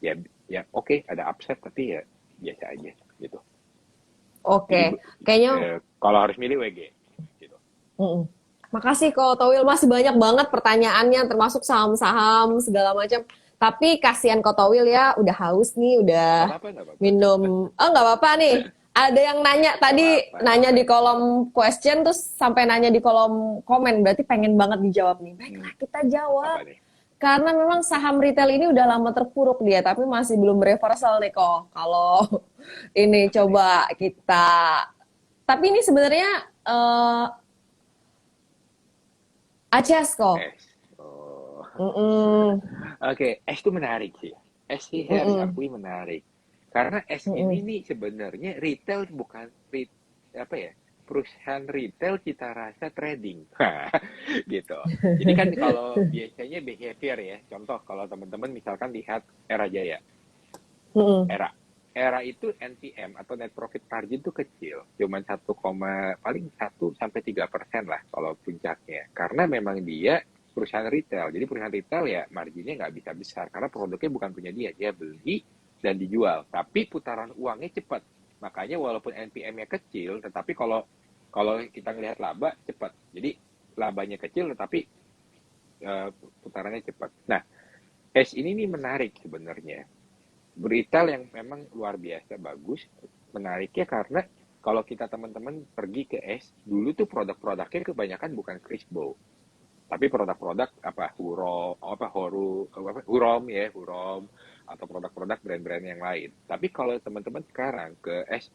ya ya oke, ada upset tapi ya biasa aja gitu. Jadi Oke, kayaknya kalau harus milih WG gitu. mm-mm. Makasih kok Towil, masih banyak banget pertanyaannya termasuk saham-saham segala macam. Tapi kasihan kok Towil ya, udah haus nih, Nggak udah apa-apa, nggak apa-apa. minum. Oh nggak apa-apa nih. Ada yang nanya Nggak tadi, apa-apa. nanya di kolom question terus sampai nanya di kolom komen, berarti pengen banget dijawab nih. Hmm, Baiklah kita apa jawab. nih? Karena memang saham retail ini udah lama terpuruk dia, tapi masih belum reversal nih kok. Kalau ini Apa nih? coba kita, tapi ini sebenarnya Aces kok. Es. Oh. Mm-mm. Oke, es itu menarik sih. Es sih saya harus Mm-mm. akui menarik. Karena es ini Mm-mm. nih sebenarnya retail bukan apa ya? Perusahaan retail cita rasa trading. Gitu. Jadi kan kalau biasanya behavior ya, contoh kalau teman-teman misalkan lihat Era Jaya, Mm-mm. Era itu NPM atau net profit margin itu kecil, cuman paling 1 sampai 3% lah kalau puncaknya. Karena memang dia perusahaan retail, jadi perusahaan retail ya marginnya nggak bisa besar karena produknya bukan punya dia beli dan dijual. Tapi putaran uangnya cepat, makanya walaupun NPM-nya kecil, tetapi kalau kalau kita ngelihat laba cepat. Jadi labanya kecil tetapi putarannya cepat. Nah, es ini nih menarik sebenarnya, berita yang memang luar biasa bagus, menariknya karena kalau kita teman-teman pergi ke es, dulu tuh produk-produknya kebanyakan bukan Crispo, tapi produk-produk apa Hurom ya, Hurom atau produk-produk brand-brand yang lain. Tapi kalau teman-teman sekarang ke es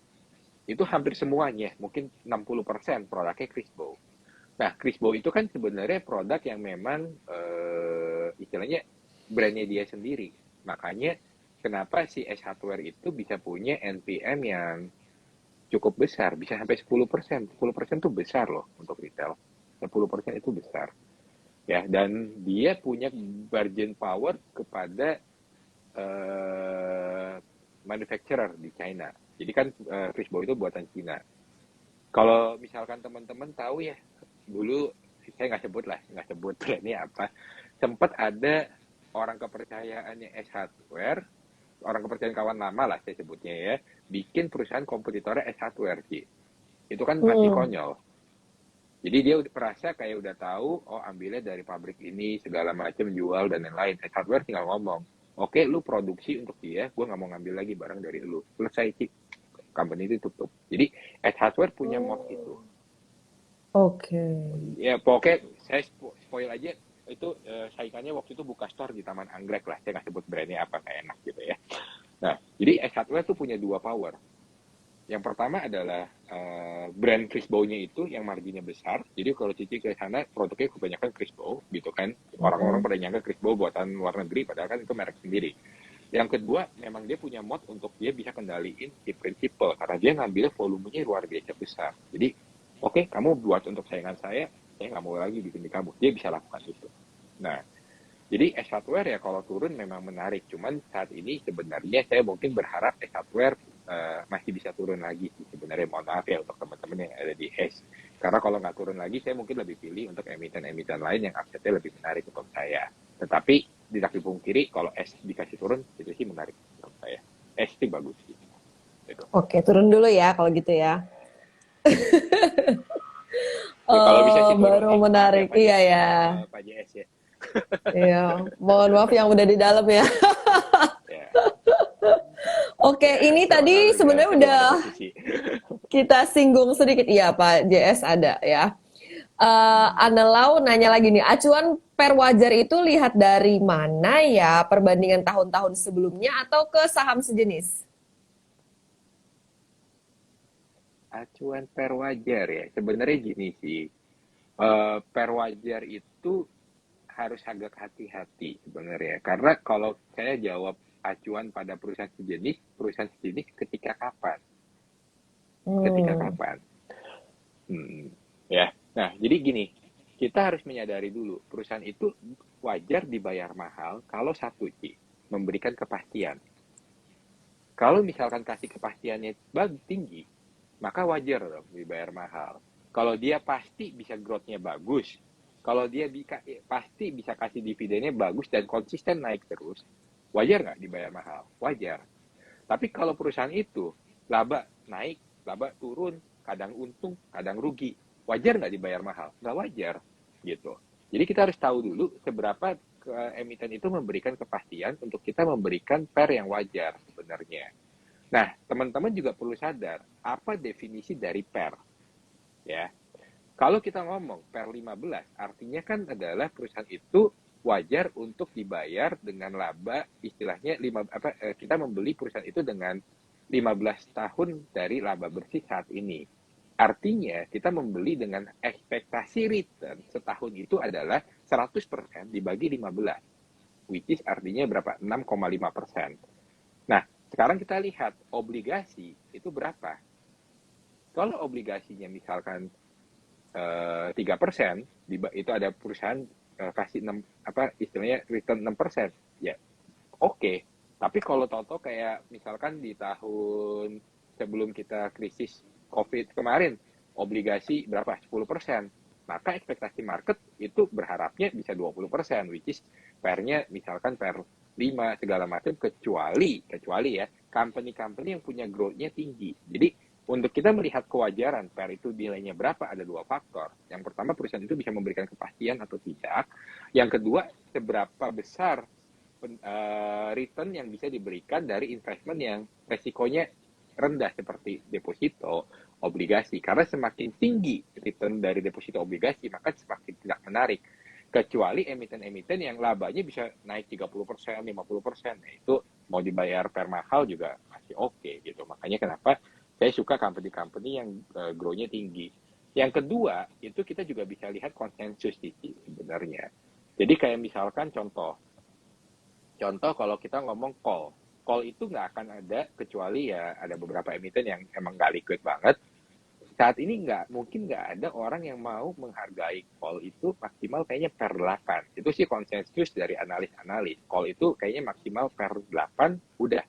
itu hampir semuanya, mungkin 60% produknya Crispo. Nah, Crispo itu kan sebenarnya produk yang memang istilahnya brandnya dia sendiri. Makanya kenapa si S Hardware itu bisa punya NPM yang cukup besar, bisa sampai 10%. 10% itu besar loh untuk retail. 10% itu besar. Ya, dan dia punya bargain power kepada manufacturer di China. Jadi kan Crispo itu buatan Cina. Kalau misalkan teman-teman tahu ya, dulu saya nggak sebut brandnya apa, sempat ada orang kepercayaannya S Hardware, orang kepercayaan kawan lama lah saya sebutnya ya, bikin perusahaan kompetitornya S Hardware sih. Itu kan masih Mm-mm. konyol. Jadi dia merasa kayak udah tahu, oh ambilnya dari pabrik ini segala macam jual dan lain-lain. S Hardware tinggal ngomong, oke lu produksi untuk dia, gue nggak mau ngambil lagi barang dari lu. Selesai sih, company itu tutup. Jadi S Hardware punya mod itu. Oke. Ya pokoknya saya spoil aja itu saingannya waktu itu buka store di Taman Anggrek lah. Saya nggak sebut brandnya apa, nggak enak gitu ya. Nah, jadi S Hardware tuh punya dua power. Yang pertama adalah brand Crispo-nya itu yang marginnya besar. Jadi kalau Cici ke sana produknya kebanyakan Crispo gitu kan. Orang-orang Mm-mm. pada nyangka Crispo buatan luar negeri padahal kan itu merek sendiri. Yang kedua, memang dia punya mod untuk dia bisa kendaliin si prinsipal karena dia ngambil volumenya luar biasa besar. Jadi, oke, kamu buat untuk saingan saya nggak mau lagi bikin di kamu. Dia bisa lakukan itu. Nah, jadi S Hardware ya kalau turun memang menarik. Cuman saat ini sebenarnya saya mungkin berharap S Hardware masih bisa turun lagi. Sebenarnya mohon maaf ya untuk teman-teman yang ada di S. Karena kalau nggak turun lagi, saya mungkin lebih pilih untuk emiten-emiten lain yang asetnya lebih menarik untuk saya. Tetapi tidak dipungkiri kalau S dikasih turun, itu sih menarik untuk saya. S itu bagus gitu. Gitu. Oke, turun dulu ya kalau gitu ya. Ya, kalau bisa sih turun. Baru Maaf ya menarik. Pak Iya ya. Pak JS ya. Iya. Mohon maaf yang udah di dalam ya. Ya, Oke, ya ini memang tadi sebenarnya saya belum udah ada posisi. kita singgung sedikit. Iya, Pak JS ada ya. Anelau nanya lagi nih, acuan per wajar itu lihat dari mana ya? Perbandingan tahun-tahun sebelumnya atau ke saham sejenis? Acuan per wajar ya. Sebenarnya gini sih, per wajar itu harus agak hati-hati sebenarnya. Karena kalau saya jawab acuan pada perusahaan sejenis ketika kapan? Ketika Hmm. kapan? Hmm, ya. Nah, jadi gini, kita harus menyadari dulu, perusahaan itu wajar dibayar mahal kalau satu, Ci, memberikan kepastian. Kalau misalkan kasih kepastiannya tinggi, maka wajar dong dibayar mahal. Kalau dia pasti bisa growth-nya bagus, kalau dia pasti bisa kasih dividennya bagus dan konsisten naik terus, wajar nggak dibayar mahal? Wajar. Tapi kalau perusahaan itu laba naik, laba turun, kadang untung, kadang rugi, wajar nggak dibayar mahal? Nggak wajar, gitu. Jadi kita harus tahu dulu seberapa emiten itu memberikan kepastian untuk kita memberikan pair yang wajar sebenarnya. Nah, teman-teman juga perlu sadar apa definisi dari pair, ya. Kalau kita ngomong per 15, artinya kan adalah perusahaan itu wajar untuk dibayar dengan laba istilahnya kita membeli perusahaan itu dengan 15 tahun dari laba bersih saat ini. Artinya kita membeli dengan ekspektasi return setahun itu adalah 100% dibagi 15, which is artinya berapa? 6,5%. Nah, sekarang kita lihat obligasi itu berapa. Kalau obligasinya misalkan 3%, itu ada perusahaan kasih 6, istilahnya return 6%, ya oke. Tapi kalau toto kayak misalkan di tahun sebelum kita krisis COVID kemarin, obligasi berapa? 10%. Maka ekspektasi market itu berharapnya bisa 20%, which is pair-nya misalkan pair 5 segala macam, kecuali ya company-company yang punya growth-nya tinggi. Jadi untuk kita melihat kewajaran pair itu nilainya berapa, ada dua faktor. Yang pertama, perusahaan itu bisa memberikan kepastian atau tidak. Yang kedua, seberapa besar return yang bisa diberikan dari investment yang resikonya rendah seperti deposito, obligasi. Karena semakin tinggi return dari deposito obligasi, maka semakin tidak menarik. Kecuali emiten-emiten yang labanya bisa naik 30%, 50%. Nah, itu mau dibayar per mahal juga masih oke gitu. Makanya kenapa saya suka company-company yang grow-nya tinggi. Yang kedua, itu kita juga bisa lihat konsensus sebenarnya. Jadi kayak misalkan contoh kalau kita ngomong call itu nggak akan ada kecuali ya ada beberapa emiten yang emang nggak liquid banget. Saat ini mungkin nggak ada orang yang mau menghargai call itu maksimal kayaknya per 8. Itu sih konsensus dari analis-analis. Call itu kayaknya maksimal per 8 udah.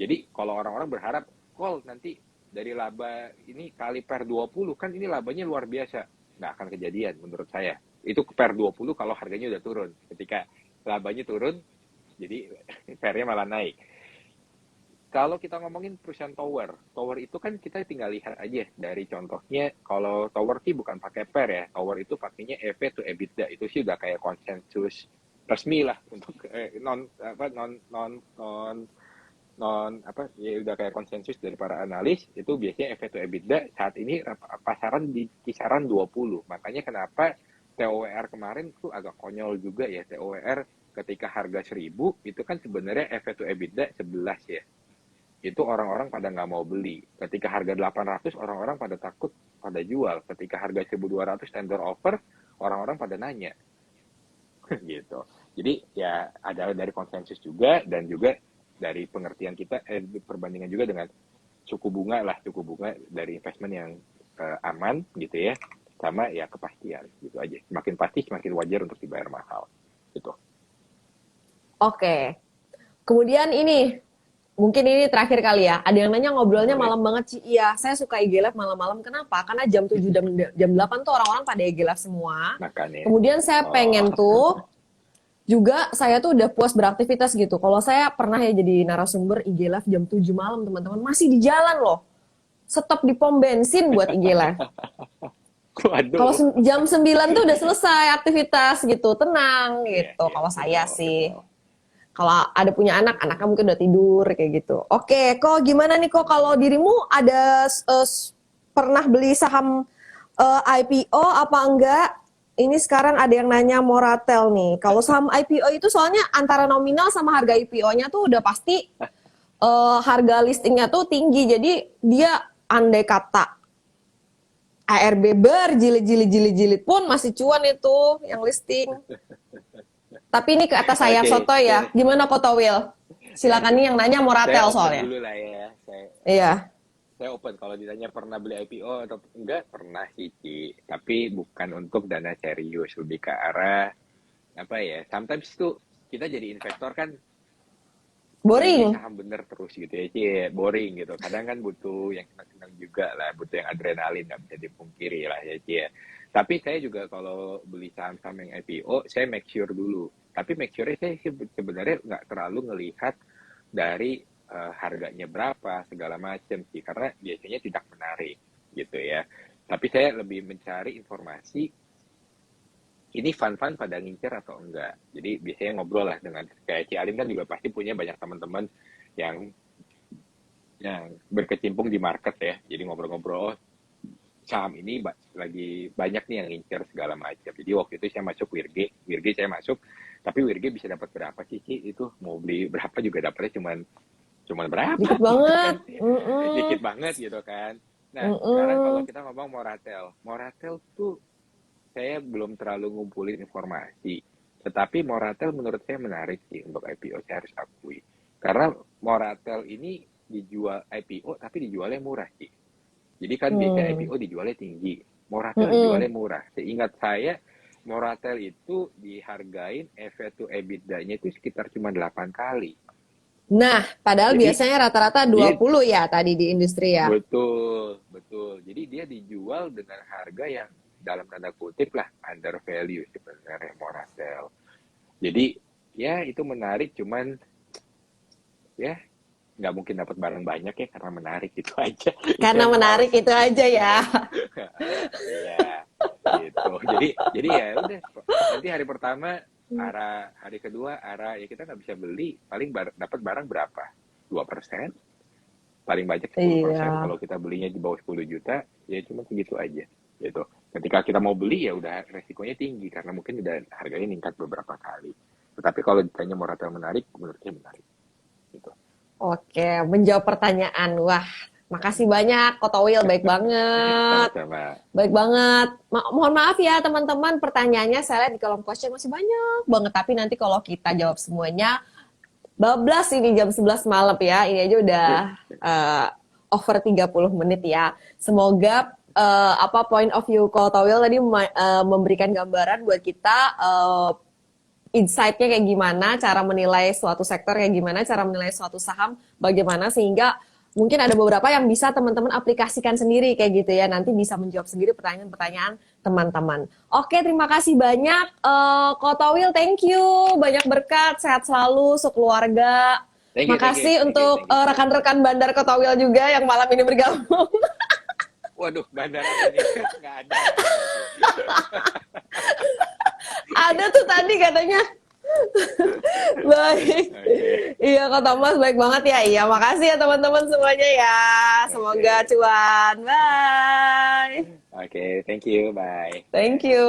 Jadi kalau orang-orang berharap call nanti dari laba ini kali per 20, kan ini labanya luar biasa. Nggak akan kejadian menurut saya. Itu per 20 kalau harganya udah turun. Ketika labanya turun, jadi pair-nya malah naik. Kalau kita ngomongin perusahaan tower itu kan kita tinggal lihat aja dari contohnya. Kalau tower sih bukan pakai pair ya, tower itu pakainya EV to EBITDA, itu sih udah kayak konsensus resmi lah untuk ya udah kayak konsensus dari para analis. Itu biasanya EV to EBITDA saat ini pasaran di kisaran 20. Makanya kenapa TOWR kemarin tuh agak konyol juga ya. TOWR ketika harga 1.000 itu kan sebenarnya EV to EBITDA 11 ya. Itu orang-orang pada nggak mau beli. Ketika harga 800 orang-orang pada takut pada jual. Ketika harga 1.200 tender offer, orang-orang pada nanya. Gitu. Jadi ya ada dari konsensus juga, dan juga dari pengertian kita, perbandingan juga dengan suku bunga dari investment yang aman gitu ya, sama ya kepastian gitu aja. Semakin pasti semakin wajar untuk dibayar mahal gitu. Oke. Kemudian ini, mungkin ini terakhir kali ya. Ada yang nanya ngobrolnya Boleh. malam banget sih. Iya, saya suka IG Live malam-malam. Kenapa? Karena jam 7 jam 8 tuh orang-orang pada IG Live semua. Makanya. Kemudian saya pengen tuh juga saya tuh udah puas beraktivitas gitu. Kalau saya pernah ya jadi narasumber IG Live jam 7 malam, teman-teman. Masih di jalan loh. Stop di pom bensin buat IG Live. Kalau Waduh. jam 9 tuh udah selesai aktivitas gitu. Tenang Iya, gitu iya, kalau saya betul, sih. betul. Kalau ada punya anak, anaknya mungkin udah tidur kayak gitu. Oke, kok gimana nih kok kalau dirimu ada pernah beli saham IPO apa enggak? Ini sekarang ada yang nanya Moratel nih. Kalau saham IPO itu soalnya antara nominal sama harga IPO-nya tuh udah pasti harga listingnya tuh tinggi. Jadi dia andai kata ARB berjilid-jilid pun masih cuan itu yang listing. Tapi ini kata saya Oke, soto ya. Gimana kok Towil? ya, Silakan nih yang nanya saya Moratel open soalnya. dulu lah ya. Iya. saya open. Kalau ditanya pernah beli IPO atau enggak, pernah sih, Ci. Tapi bukan untuk dana serius, lebih ke arah apa ya? Sometimes tuh kita jadi investor kan pengennya Boring. saham bener terus gitu ya, Ci. Boring gitu. Kadang kan butuh yang senang-senang juga lah, butuh yang adrenalin, nggak bisa dipungkiri lah ya, Ci. Tapi saya juga kalau beli saham-saham yang IPO, saya make sure dulu. Tapi make sure saya sih sebenarnya nggak terlalu ngelihat dari harganya berapa segala macam sih, karena biasanya tidak menarik gitu ya. Tapi saya lebih mencari informasi ini fun-fun pada ngincer atau enggak. Jadi biasanya ngobrol lah dengan kayak Ci Alin kan juga pasti punya banyak teman-teman yang berkecimpung di market ya. Jadi ngobrol-ngobrol, oh, saham ini lagi banyak nih yang ngincer segala macam. Jadi waktu itu saya masuk Wirge saya masuk, tapi Wirge bisa dapat berapa sih, Ci? Itu mau beli berapa juga dapatnya cuman berapa Dikit gitu banget. kan, Mm-mm. dikit banget gitu kan. Nah sekarang kalau Mm-mm. kita ngomong Moratel tuh saya belum terlalu ngumpulin informasi, tetapi Moratel menurut saya menarik sih untuk IPO, saya harus akui, karena Moratel ini dijual IPO tapi dijualnya murah sih. Jadi kan biasanya Hmm. IPO dijualnya tinggi, Moratel dijualnya Mm-mm. murah. Seingat saya Moratel itu dihargain EV to EBITDA-nya itu sekitar cuma 8 kali. Nah, padahal Jadi biasanya rata-rata dia 20 ya tadi di industri ya. betul, betul. Jadi dia dijual dengan harga yang dalam tanda kutip lah under value sebenarnya Moratel. Jadi ya itu menarik, cuman ya nggak mungkin dapat barang banyak ya karena menarik itu aja. Itu Karena yang menarik males itu aja ya. sebenarnya. Iya, gitu. Jadi ya udah. Nanti hari pertama arah, hari kedua arah ya kita nggak bisa beli, paling dapat barang berapa? 2%, paling banyak 10%. Iya. Kalau kita belinya di bawah 10 juta, ya cuma segitu aja. Gitu. Ketika kita mau beli ya udah resikonya tinggi karena mungkin udah harganya meningkat beberapa kali. Tetapi kalau ditanya Moratel menarik, menurut saya menarik. Gitu. Oke, menjawab pertanyaan. Wah, makasih banyak, Koto Will, baik banget. Sama-sama. Baik banget. Mohon maaf ya teman-teman, pertanyaannya saya lihat di kolom question masih banyak banget. Tapi nanti kalau kita jawab semuanya, bablas ini jam 11 malam ya. Ini aja udah uh, over 30 menit ya. Semoga apa point of view Koto Will tadi memberikan gambaran buat kita insight-nya kayak gimana, cara menilai suatu sektor kayak gimana, cara menilai suatu saham bagaimana, sehingga mungkin ada beberapa yang bisa teman-teman aplikasikan sendiri kayak gitu ya, nanti bisa menjawab sendiri pertanyaan-pertanyaan teman-teman. Oke, terima kasih banyak Kotowil, thank you, banyak berkat, sehat selalu, sekeluarga. Makasih untuk Thank you, Ci. rekan-rekan Bandar Kotowil juga yang malam ini bergabung. Waduh, bandar apa nih? Nggak ada sih. Ada tuh tadi katanya. Baik. Oke, Iya Kak Thomas baik banget ya. Iya makasih ya teman-teman semuanya ya. Semoga oke, cuan. Bye. oke, thank you, bye. Thank you.